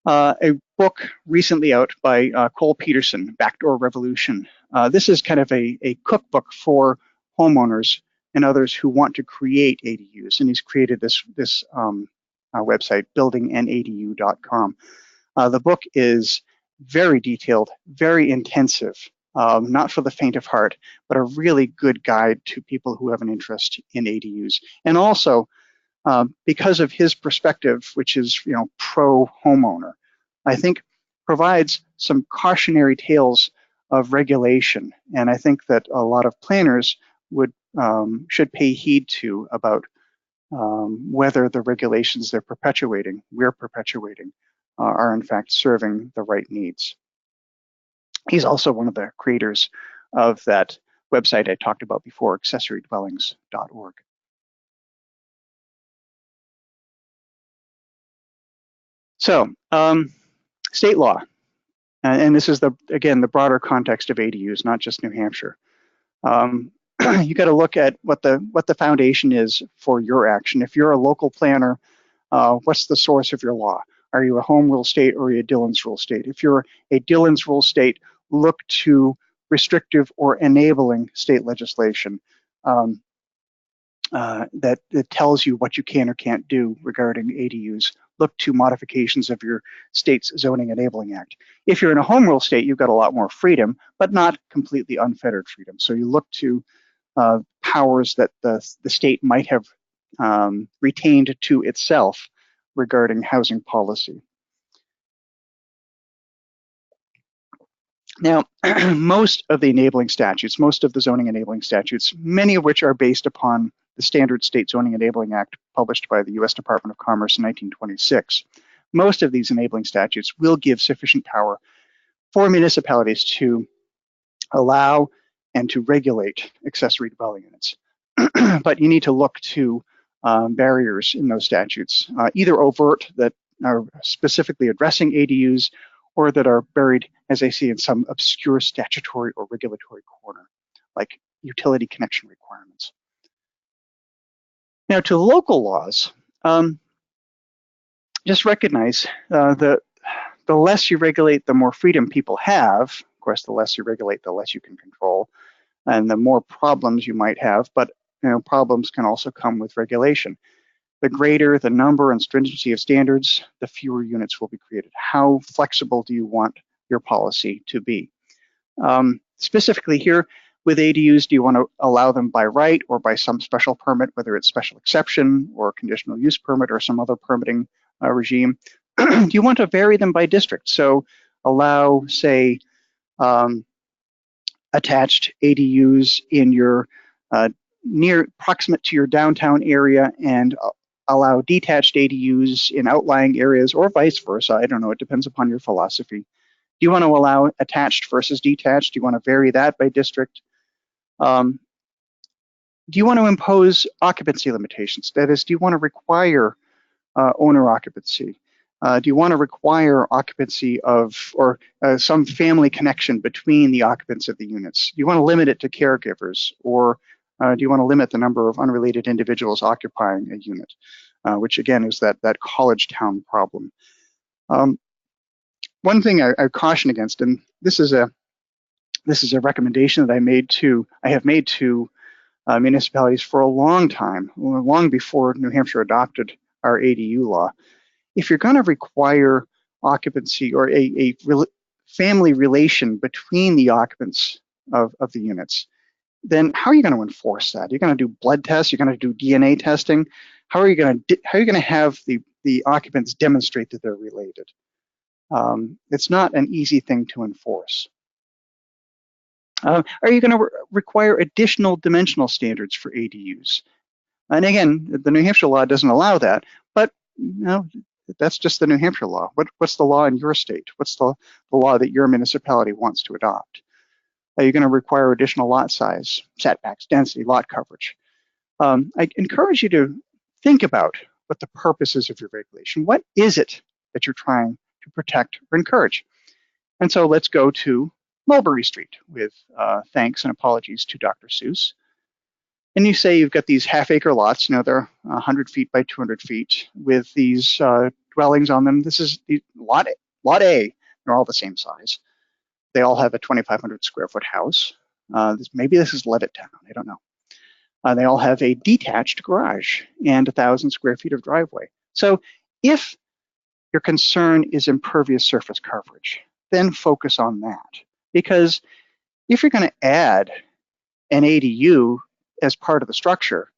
a book recently out by Cole Peterson, Backdoor Revolution. This is kind of a cookbook for homeowners and others who want to create ADUs, and he's created this website, buildinganadu.com. The book is very detailed, very intensive, not for the faint of heart, but a really good guide to people who have an interest in ADUs. And also, because of his perspective, which is pro-homeowner, I think provides some cautionary tales of regulation. And I think that a lot of planners should pay heed to about whether the regulations we're perpetuating, are in fact serving the right needs. He's also one of the creators of that website I talked about before, accessorydwellings.org. So, state law, and this is again the broader context of ADUs, not just New Hampshire. You got to look at what the foundation is for your action. If you're a local planner, what's the source of your law? Are you a home rule state or are you a Dillon's rule state? If you're a Dillon's rule state, look to restrictive or enabling state legislation that tells you what you can or can't do regarding ADUs. Look to modifications of your state's Zoning Enabling Act. If you're in a home rule state, you've got a lot more freedom, but not completely unfettered freedom. So you look to powers that the state might have retained to itself regarding housing policy. Now, most of the enabling statutes, most of the zoning enabling statutes, many of which are based upon the standard State Zoning Enabling Act published by the U.S. Department of Commerce in 1926, most of these enabling statutes will give sufficient power for municipalities to allow and to regulate accessory dwelling units. But you need to look to barriers in those statutes, either overt that are specifically addressing ADUs, or that are buried, as I see, in some obscure statutory or regulatory corner, like utility connection requirements. Now, to local laws, just recognize the less you regulate, the more freedom people have. Of course, the less you regulate, the less you can control, and the more problems you might have. But problems can also come with regulation. The greater the number and stringency of standards, the fewer units will be created. How flexible do you want your policy to be? Specifically here with ADUs, do you want to allow them by right or by some special permit, whether it's special exception or conditional use permit or some other permitting regime? Do you want to vary them by district? So allow, say, attached ADUs in your proximate to your downtown area, and allow detached ADUs in outlying areas, or vice versa. I don't know, it depends upon your philosophy. Do you want to allow attached versus detached? Do you want to vary that by district? Do you want to impose occupancy limitations? That is, do you want to require owner occupancy? Do you want to require occupancy of, or some family connection between the occupants of the units? Do you want to limit it to caregivers, or do you want to limit the number of unrelated individuals occupying a unit, which again is that college town problem. One thing I caution against, and this is a recommendation that I have made to municipalities for a long time, long before New Hampshire adopted our ADU law. If you're going to require occupancy or a family relation between the occupants of the units, then how are you going to enforce that? You're going to do blood tests. You're going to do DNA testing. How are you going to have the occupants demonstrate that they're related? It's not an easy thing to enforce. Are you going to require additional dimensional standards for ADUs? And again, the New Hampshire law doesn't allow that, but that's just the New Hampshire law. What's the law in your state? What's the law that your municipality wants to adopt? Are you going to require additional lot size, setbacks, density, lot coverage? I encourage you to think about what the purpose is of your regulation. What is it that you're trying to protect or encourage? And so let's go to Mulberry Street with thanks and apologies to Dr. Seuss. And you say you've got these half-acre lots, they're 100 feet by 200 feet with these dwellings on them. This is lot A. They're all the same size. They all have a 2,500 square foot house. Maybe this is Levittown, I don't know. They all have a detached garage and 1,000 square feet of driveway. So if your concern is impervious surface coverage, then focus on that. Because if you're going to add an ADU as part of the structure,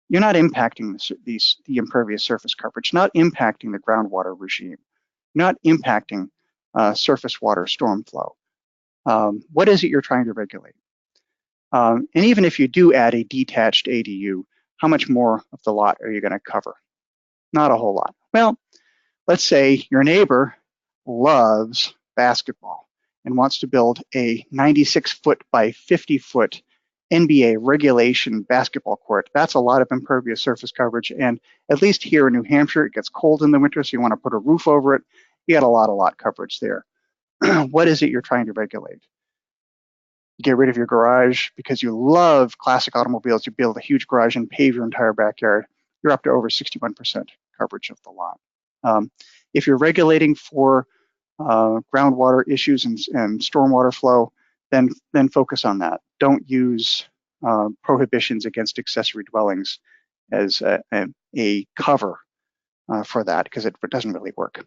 you're not impacting the impervious surface coverage, not impacting the groundwater regime, not impacting surface water storm flow. What is it you're trying to regulate? And even if you do add a detached ADU, how much more of the lot are you going to cover? Not a whole lot. Well, let's say your neighbor loves basketball and wants to build a 96-foot by 50-foot NBA regulation basketball court. That's a lot of impervious surface coverage. And at least here in New Hampshire, it gets cold in the winter, so you want to put a roof over it. You got a lot of lot coverage there. What is it you're trying to regulate? Get rid of your garage because you love classic automobiles. You build a huge garage and pave your entire backyard. You're up to over 61% coverage of the lot. If you're regulating for groundwater issues and stormwater flow, then focus on that. Don't use prohibitions against accessory dwellings as a cover for that, because it doesn't really work.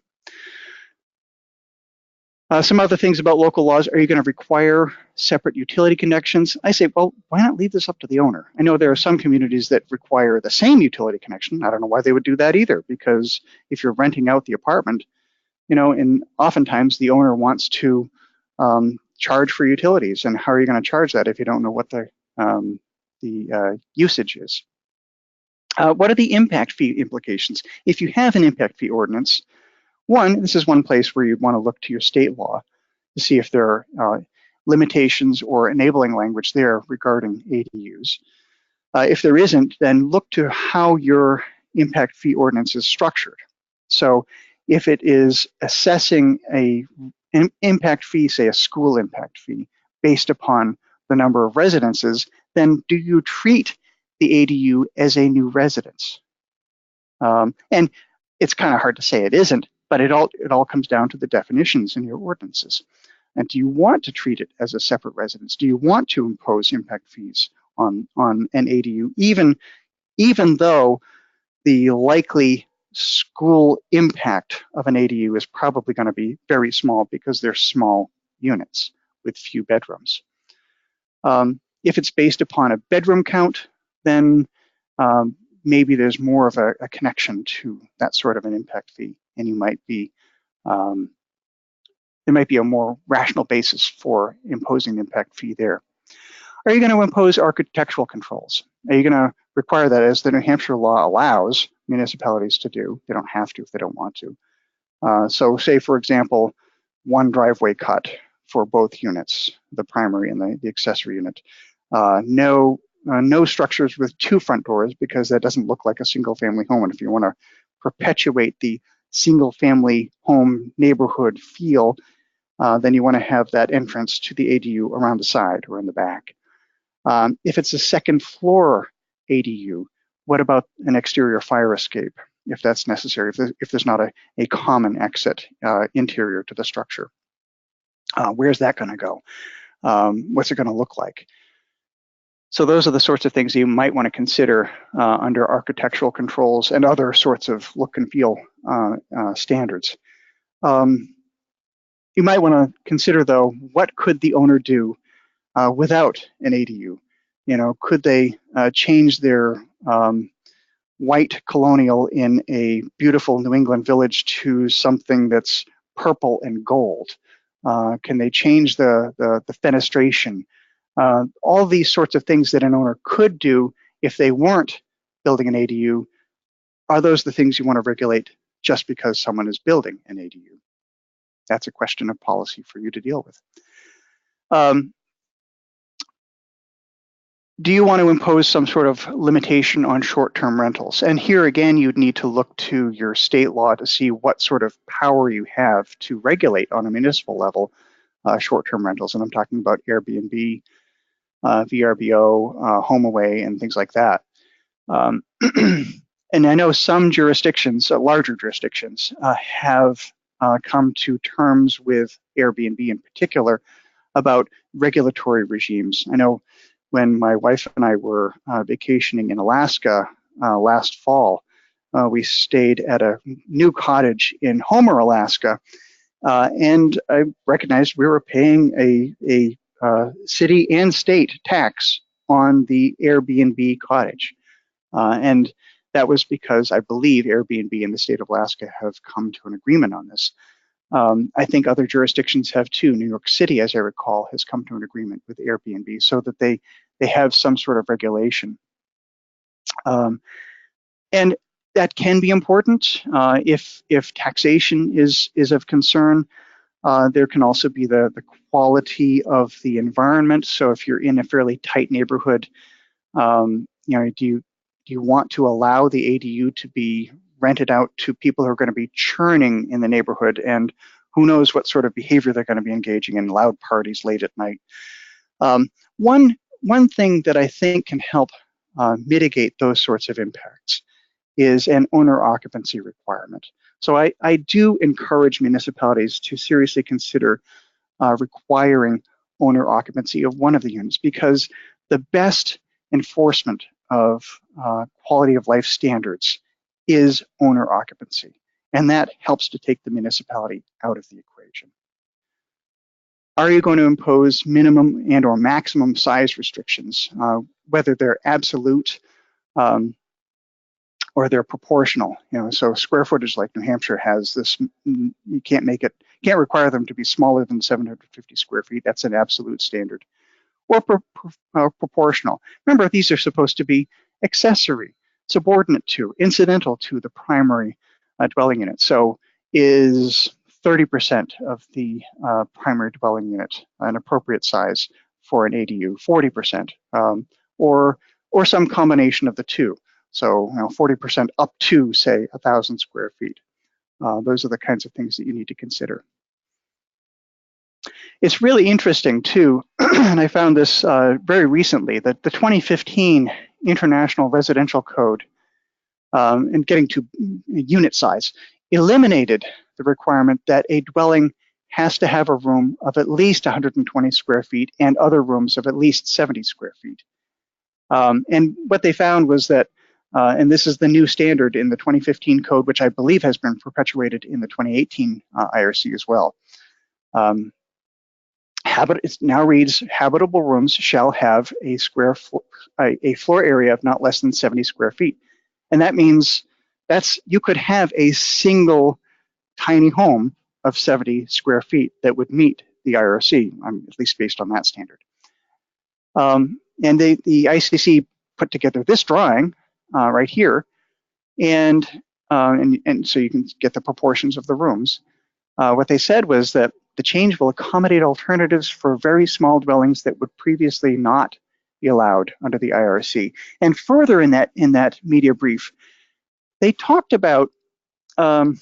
Some other things about local laws. Are you going to require separate utility connections? I say, well, why not leave this up to the owner? I know there are some communities that require the same utility connection. I don't know why they would do that either, because if you're renting out the apartment, and oftentimes the owner wants to charge for utilities. And how are you going to charge that if you don't know what the usage is? What are the impact fee implications? If you have an impact fee ordinance, this is one place where you'd want to look to your state law to see if there are limitations or enabling language there regarding ADUs. If there isn't, then look to how your impact fee ordinance is structured. So if it is assessing an impact fee, say a school impact fee, based upon the number of residences, then do you treat the ADU as a new residence? And it's kind of hard to say it isn't, but it all comes down to the definitions in your ordinances. And do you want to treat it as a separate residence? Do you want to impose impact fees on an ADU, even though the likely school impact of an ADU is probably going to be very small because they're small units with few bedrooms? If it's based upon a bedroom count, then maybe there's more of a connection to that sort of an impact fee, and you might be there might be a more rational basis for imposing the impact fee there. Are you going to impose architectural controls? Are you going to require that, as the New Hampshire law allows municipalities to do? They don't have to if they don't want to. So say, for example, one driveway cut for both units, the primary and the accessory unit. No structures with two front doors, because that doesn't look like a single family home. And if you want to perpetuate the single family home neighborhood feel, then you want to have that entrance to the ADU around the side or in the back. If it's a second floor ADU, what about an exterior fire escape, if that's necessary, if there's not a common exit interior to the structure? Where's that going to go? What's it going to look like? So those are the sorts of things you might want to consider under architectural controls and other sorts of look and feel standards. You might want to consider, though, what could the owner do without an ADU? Could they change their white colonial in a beautiful New England village to something that's purple and gold? Can they change the fenestration? All these sorts of things that an owner could do if they weren't building an ADU, are those the things you want to regulate just because someone is building an ADU? That's a question of policy for you to deal with. Do you want to impose some sort of limitation on short-term rentals? And here again, you'd need to look to your state law to see what sort of power you have to regulate on a municipal level short-term rentals. And I'm talking about Airbnb, VRBO, HomeAway, and things like that. And I know some jurisdictions, larger jurisdictions, have come to terms with Airbnb in particular about regulatory regimes. I know when my wife and I were vacationing in Alaska last fall, we stayed at a new cottage in Homer, Alaska, and I recognized we were paying a city and state tax on the Airbnb cottage. And that was because I believe Airbnb and the state of Alaska have come to an agreement on this. I think other jurisdictions have too. New York City, as I recall, has come to an agreement with Airbnb so that they have some sort of regulation. And that can be important if taxation is of concern. There can also be the quality of the environment. So if you're in a fairly tight neighborhood, do you want to allow the ADU to be rented out to people who are going to be churning in the neighborhood, and who knows what sort of behavior they're going to be engaging in, loud parties late at night. One thing that I think can help mitigate those sorts of impacts is an owner occupancy requirement. So I do encourage municipalities to seriously consider requiring owner occupancy of one of the units, because the best enforcement of quality of life standards is owner occupancy, and that helps to take the municipality out of the equation. Are you going to impose minimum and or maximum size restrictions, whether they're absolute or they're proportional? So square footage like New Hampshire has this, you can't require them to be smaller than 750 square feet. That's an absolute standard. Or proportional. Remember, these are supposed to be accessory, subordinate to, incidental to the primary dwelling unit. So is 30% of the primary dwelling unit an appropriate size for an ADU, 40%, or some combination of the two. So 40% up to, say, 1,000 square feet. Those are the kinds of things that you need to consider. It's really interesting too, and I found this very recently, that the 2015 International Residential Code, and getting to unit size, eliminated the requirement that a dwelling has to have a room of at least 120 square feet and other rooms of at least 70 square feet. And what they found was that, and this is the new standard in the 2015 code, which I believe has been perpetuated in the 2018 IRC as well. It now reads, habitable rooms shall have a floor area of not less than 70 square feet. And that means you could have a single tiny home of 70 square feet that would meet the IRC, at least based on that standard. And the ICC put together this drawing right here, and so you can get the proportions of the rooms. What they said was that the change will accommodate alternatives for very small dwellings that would previously not be allowed under the IRC. And further in that media brief, they talked about the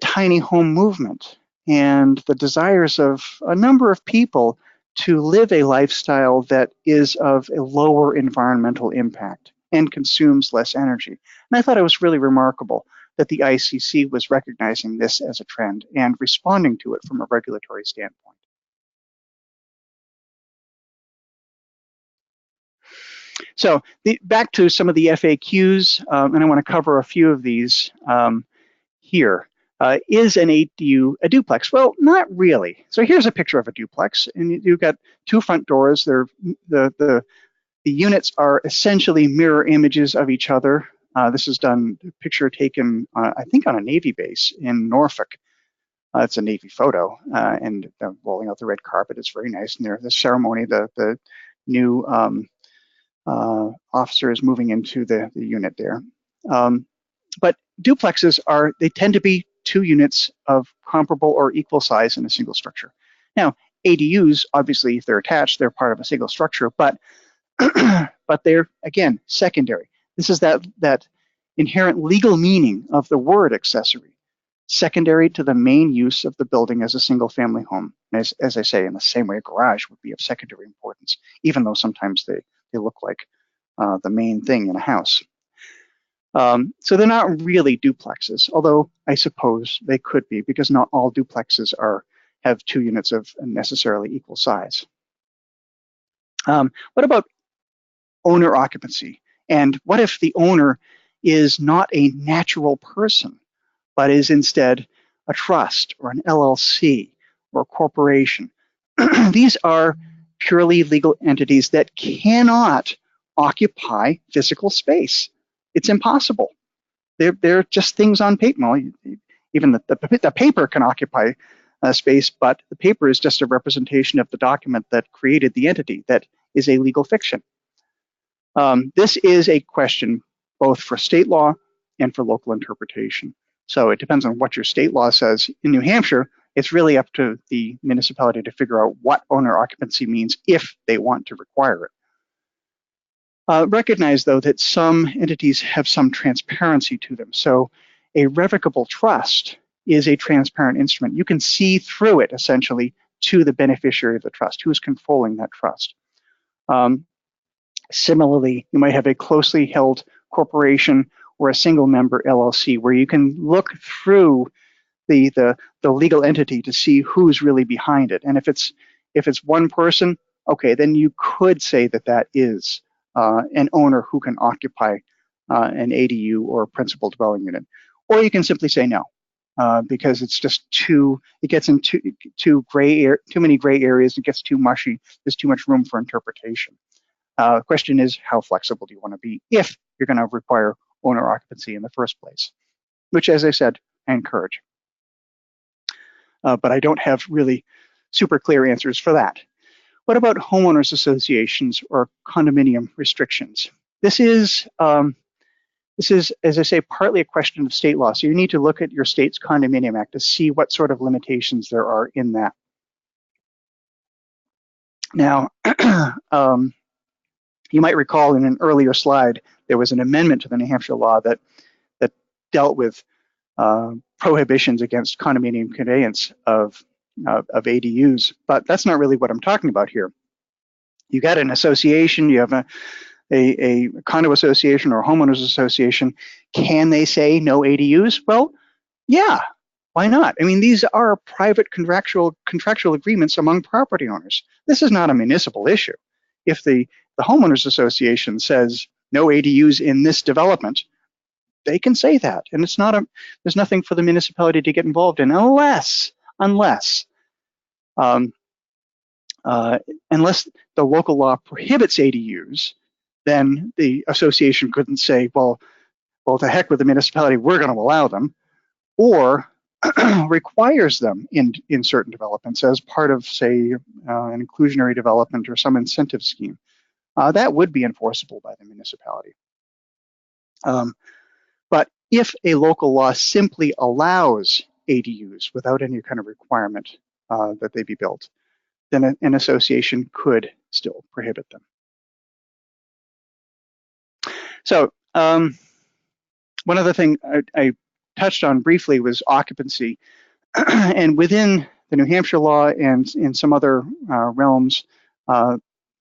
tiny home movement and the desires of a number of people to live a lifestyle that is of a lower environmental impact and consumes less energy. And I thought it was really remarkable that the ICC was recognizing this as a trend and responding to it from a regulatory standpoint. So back to some of the FAQs, and I want to cover a few of these here. Is an ADU a duplex? Well, not really. So here's a picture of a duplex, and you've got two front doors. The units are essentially mirror images of each other. This is done, picture taken, I think, on a Navy base in Norfolk. It's a Navy photo, and rolling out the red carpet. It's very nice. And the ceremony, the new officer is moving into the unit there. But duplexes they tend to be two units of comparable or equal size in a single structure. Now, ADUs, obviously, if they're attached, they're part of a single structure, but but they're, again, secondary. This is that inherent legal meaning of the word accessory, secondary to the main use of the building as a single-family home. As I say, in the same way a garage would be of secondary importance, even though sometimes they look like the main thing in a house. So they're not really duplexes, although I suppose they could be, because not all duplexes have two units of necessarily equal size. What about owner occupancy? And what if the owner is not a natural person, but is instead a trust or an LLC or a corporation? These are purely legal entities that cannot occupy physical space. It's impossible. They're just things on paper. Well, even the paper can occupy space, but the paper is just a representation of the document that created the entity. That is a legal fiction. This is a question both for state law and for local interpretation. So it depends on what your state law says. In New Hampshire, it's really up to the municipality to figure out what owner occupancy means if they want to require it. Recognize, though, that some entities have some transparency to them. So a revocable trust is a transparent instrument. You can see through it, essentially, to the beneficiary of the trust, who is controlling that trust. Similarly, you might have a closely held corporation or a single member LLC where you can look through the legal entity to see who's really behind it. And if it's one person, okay, then you could say that is an owner who can occupy an ADU or a principal dwelling unit. Or you can simply say no, because it's just it gets into too many gray areas, it gets too mushy, there's too much room for interpretation. The question is, how flexible do you want to be if you're going to require owner occupancy in the first place, which, as I said, I encourage. But I don't have really super clear answers for that. What about homeowners associations or condominium restrictions? This is, as I say, partly a question of state law. So you need to look at your state's Condominium Act to see what sort of limitations there are in that. Now, you might recall in an earlier slide, there was an amendment to the New Hampshire law that dealt with prohibitions against condominium conveyance of ADUs, but that's not really what I'm talking about here. You got an association, you have a condo association or a homeowners association. Can they say no ADUs? Well, yeah, why not? I mean, these are private contractual agreements among property owners. This is not a municipal issue. If the homeowners association says no ADUs in this development, they can say that, and it's not there's nothing for the municipality to get involved in unless the local law prohibits ADUs, then the association couldn't say, well, to heck with the municipality, we're going to allow them, or requires them in certain developments as part of, say, an inclusionary development or some incentive scheme. That would be enforceable by the municipality. But if a local law simply allows ADUs without any kind of requirement that they be built, then an association could still prohibit them. So one other thing I touched on briefly was occupancy. And within the New Hampshire law and in some other realms,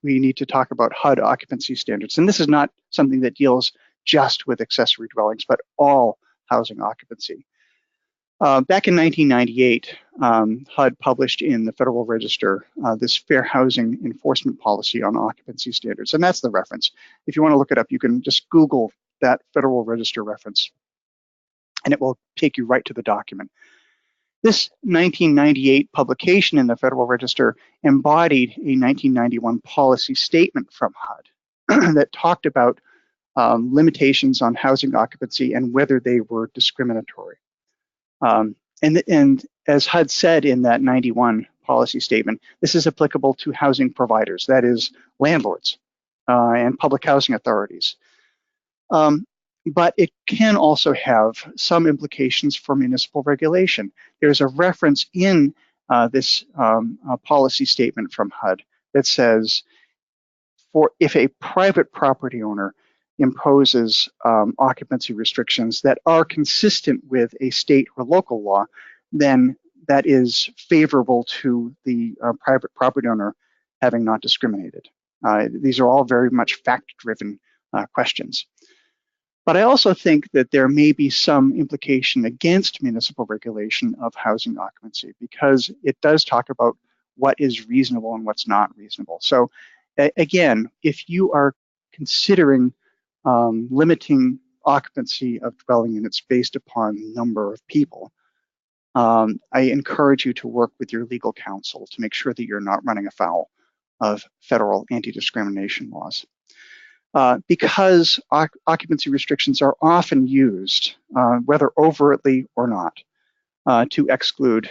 we need to talk about HUD occupancy standards. And this is not something that deals just with accessory dwellings, but all housing occupancy. Back in 1998, HUD published in the Federal Register this Fair Housing Enforcement Policy on Occupancy Standards, and that's the reference. If you want to look it up, you can just Google that Federal Register reference. and it will take you right to the document. This 1998 publication in the Federal Register embodied a 1991 policy statement from HUD that talked about limitations on housing occupancy and whether they were discriminatory. And as HUD said in that 91 policy statement, this is applicable to housing providers, that is, landlords and public housing authorities. But it can also have some implications for municipal regulation. There's a reference in this policy statement from HUD that says, if a private property owner imposes occupancy restrictions that are consistent with a state or local law, then that is favorable to the private property owner having not discriminated. These are all very much fact-driven questions. But I also think that there may be some implication against municipal regulation of housing occupancy, because it does talk about what is reasonable and what's not reasonable. So again, if you are considering limiting occupancy of dwelling units based upon number of people, I encourage you to work with your legal counsel to make sure that you're not running afoul of federal anti-discrimination laws. Because occupancy restrictions are often used, whether overtly or not, to exclude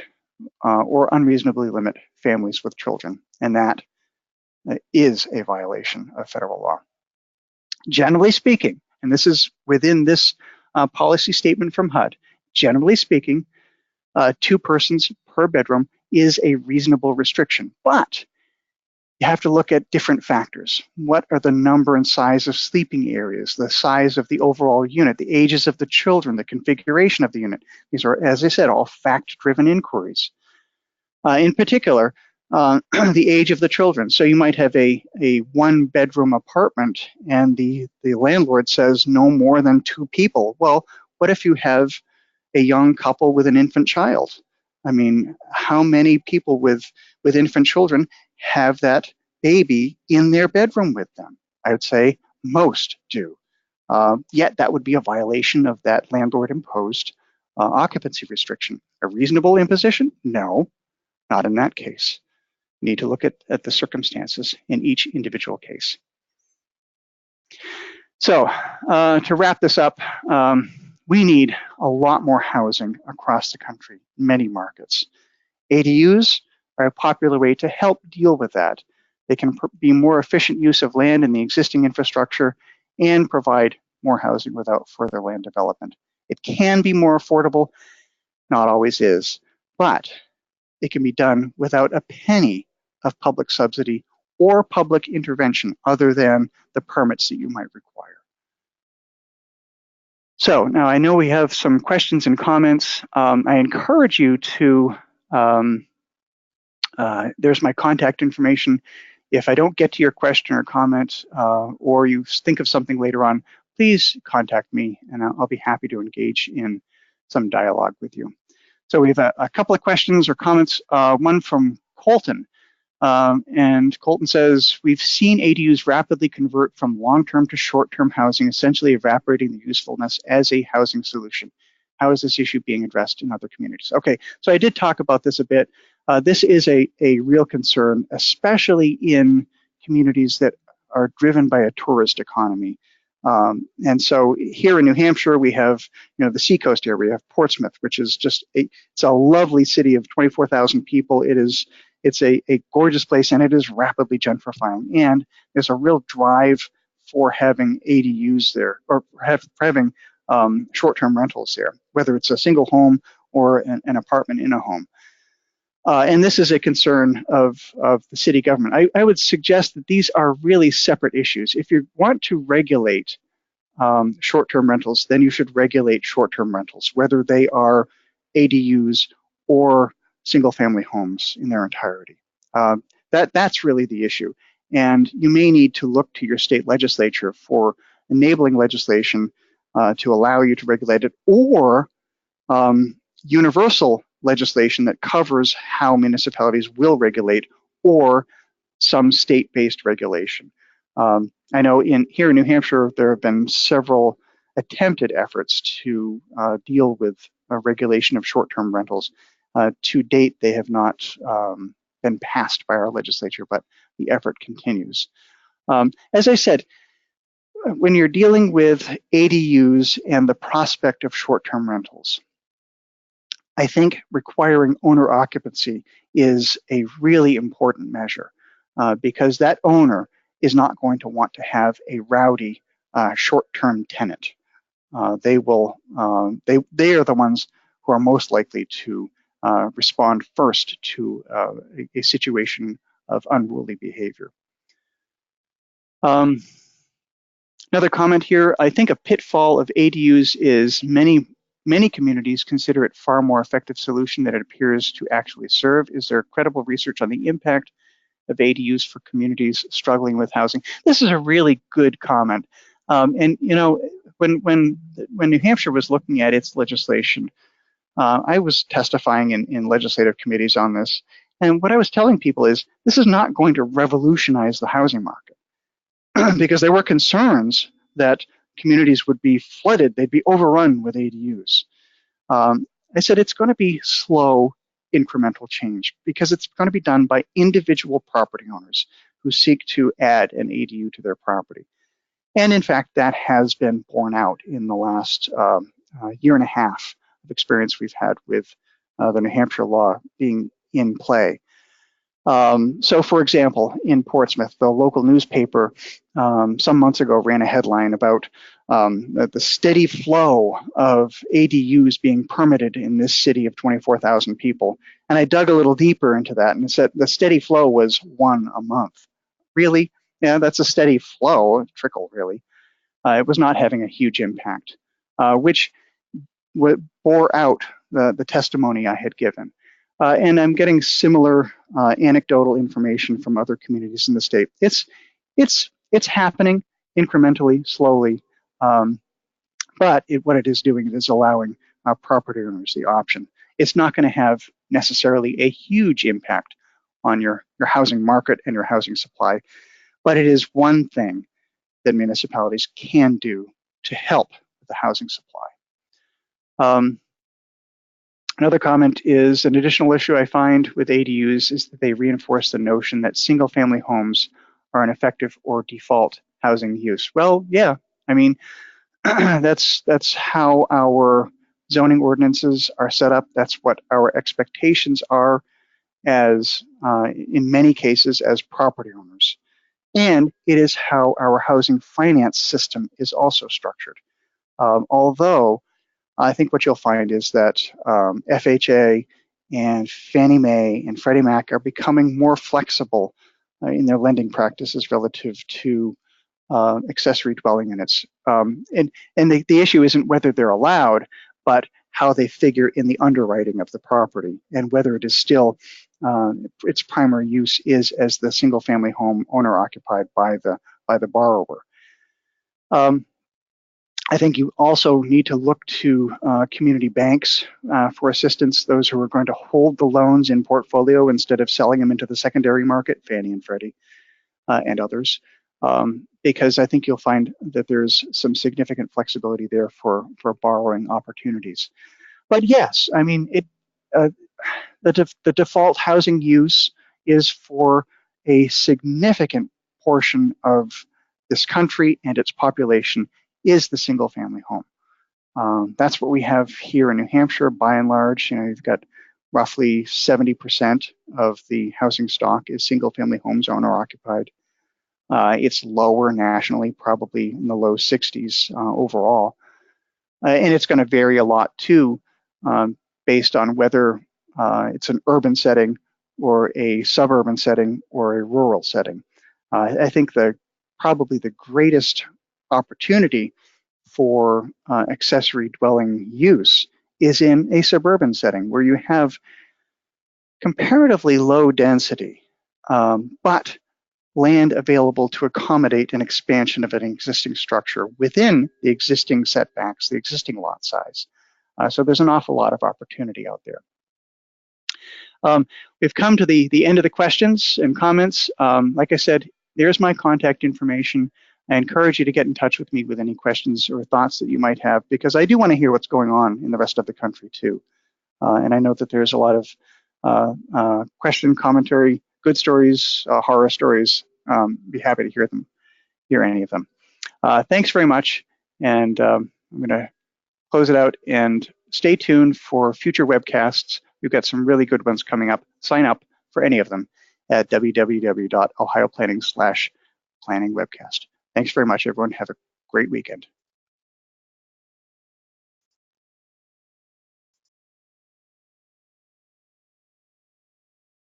or unreasonably limit families with children, and that is a violation of federal law. Generally speaking, and this is within this policy statement from HUD, generally speaking, 2 persons per bedroom is a reasonable restriction, but you have to look at different factors. What are the number and size of sleeping areas, the size of the overall unit, the ages of the children, the configuration of the unit? These are, as I said, all fact-driven inquiries. In particular, the age of the children. So you might have a 1-bedroom apartment and the landlord says no more than 2 people. Well, what if you have a young couple with an infant child? I mean, how many people with infant children have that baby in their bedroom with them? I would say most do. Yet that would be a violation of that landlord-imposed occupancy restriction. A reasonable imposition? No, not in that case. You need to look at the circumstances in each individual case. So to wrap this up, we need a lot more housing across the country, many markets. ADUs are a popular way to help deal with that. They can be more efficient use of land in the existing infrastructure and provide more housing without further land development. It can be more affordable, not always is, but it can be done without a penny of public subsidy or public intervention other than the permits that you might require. So now I know we have some questions and comments. I encourage you to, there's my contact information. If I don't get to your question or comment, or you think of something later on, please contact me and I'll be happy to engage in some dialogue with you. So we have a couple of questions or comments, one from Colton. And Colton says, we've seen ADUs rapidly convert from long-term to short-term housing, essentially evaporating the usefulness as a housing solution. How is this issue being addressed in other communities? Okay, so I did talk about this a bit. This is a real concern, especially in communities that are driven by a tourist economy. And so here in New Hampshire, we have, the seacoast area. We have Portsmouth, which is just it's a lovely city of 24,000 people. It's a gorgeous place, and it is rapidly gentrifying. And there's a real drive for having ADUs there, or having short-term rentals there, whether it's a single home or an apartment in a home. And this is a concern of the city government. I would suggest that these are really separate issues. If you want to regulate short-term rentals, then you should regulate short-term rentals, whether they are ADUs or single-family homes in their entirety. That's really the issue. And you may need to look to your state legislature for enabling legislation to allow you to regulate it, or universal legislation that covers how municipalities will regulate, or some state-based regulation. I know here in New Hampshire, there have been several attempted efforts to deal with regulation of short-term rentals. To date, they have not been passed by our legislature, but the effort continues. As I said, when you're dealing with ADUs and the prospect of short-term rentals, I think requiring owner occupancy is a really important measure because that owner is not going to want to have a rowdy short-term tenant. They are the ones who are most likely to respond first to a situation of unruly behavior. Another comment here, I think a pitfall of ADUs is many communities consider it far more effective solution than it appears to actually serve. Is there credible research on the impact of ADUs for communities struggling with housing? This is a really good comment. And you know, when New Hampshire was looking at its legislation, I was testifying in legislative committees on this. And what I was telling people is this is not going to revolutionize the housing market because there were concerns that communities would be flooded, they'd be overrun with ADUs. I said it's going to be slow, incremental change because it's going to be done by individual property owners who seek to add an ADU to their property. And in fact, that has been borne out in the last year and a half of experience we've had with the New Hampshire law being in play. So for example, in Portsmouth, the local newspaper some months ago ran a headline about the steady flow of ADUs being permitted in this city of 24,000 people. And I dug a little deeper into that and said the steady flow was 1 a month. Really? Yeah, that's a steady flow, a trickle really. It was not having a huge impact, which bore out the testimony I had given. And I'm getting similar anecdotal information from other communities in the state. It's happening incrementally, slowly, but what it is doing is allowing property owners the option. It's not going to have necessarily a huge impact on your housing market and your housing supply, but it is one thing that municipalities can do to help with the housing supply. Another comment is an additional issue I find with ADUs is that they reinforce the notion that single-family homes are an effective or default housing use. Well, yeah, I mean, that's how our zoning ordinances are set up. That's what our expectations are as, in many cases, as property owners. And it is how our housing finance system is also structured. Although I think what you'll find is that FHA and Fannie Mae and Freddie Mac are becoming more flexible in their lending practices relative to accessory dwelling units. And the issue isn't whether they're allowed, but how they figure in the underwriting of the property and whether it is still its primary use is as the single family home owner occupied by the borrower. I think you also need to look to community banks for assistance, those who are going to hold the loans in portfolio instead of selling them into the secondary market, Fannie and Freddie and others, because I think you'll find that there's some significant flexibility there for borrowing opportunities. But yes, I mean, the default housing use is for a significant portion of this country and its population is the single family home. That's what we have here in New Hampshire by and large. You know, you've got roughly 70% of the housing stock is single family homes owner occupied. It's lower nationally, probably in the low 60s overall. And it's going to vary a lot too, based on whether it's an urban setting or a suburban setting or a rural setting. I think probably the greatest opportunity for accessory dwelling use is in a suburban setting where you have comparatively low density, but land available to accommodate an expansion of an existing structure within the existing setbacks, the existing lot size. So there's an awful lot of opportunity out there. We've come to the end of the questions and comments. Like I said, there's my contact information. I encourage you to get in touch with me with any questions or thoughts that you might have, because I do want to hear what's going on in the rest of the country too. And I know that there's a lot of question, commentary, good stories, horror stories. Be happy to hear any of them. Thanks very much, and I'm going to close it out, and stay tuned for future webcasts. We've got some really good ones coming up. Sign up for any of them at www.ohioplanning/planning webcast. Thanks very much, everyone. Have a great weekend.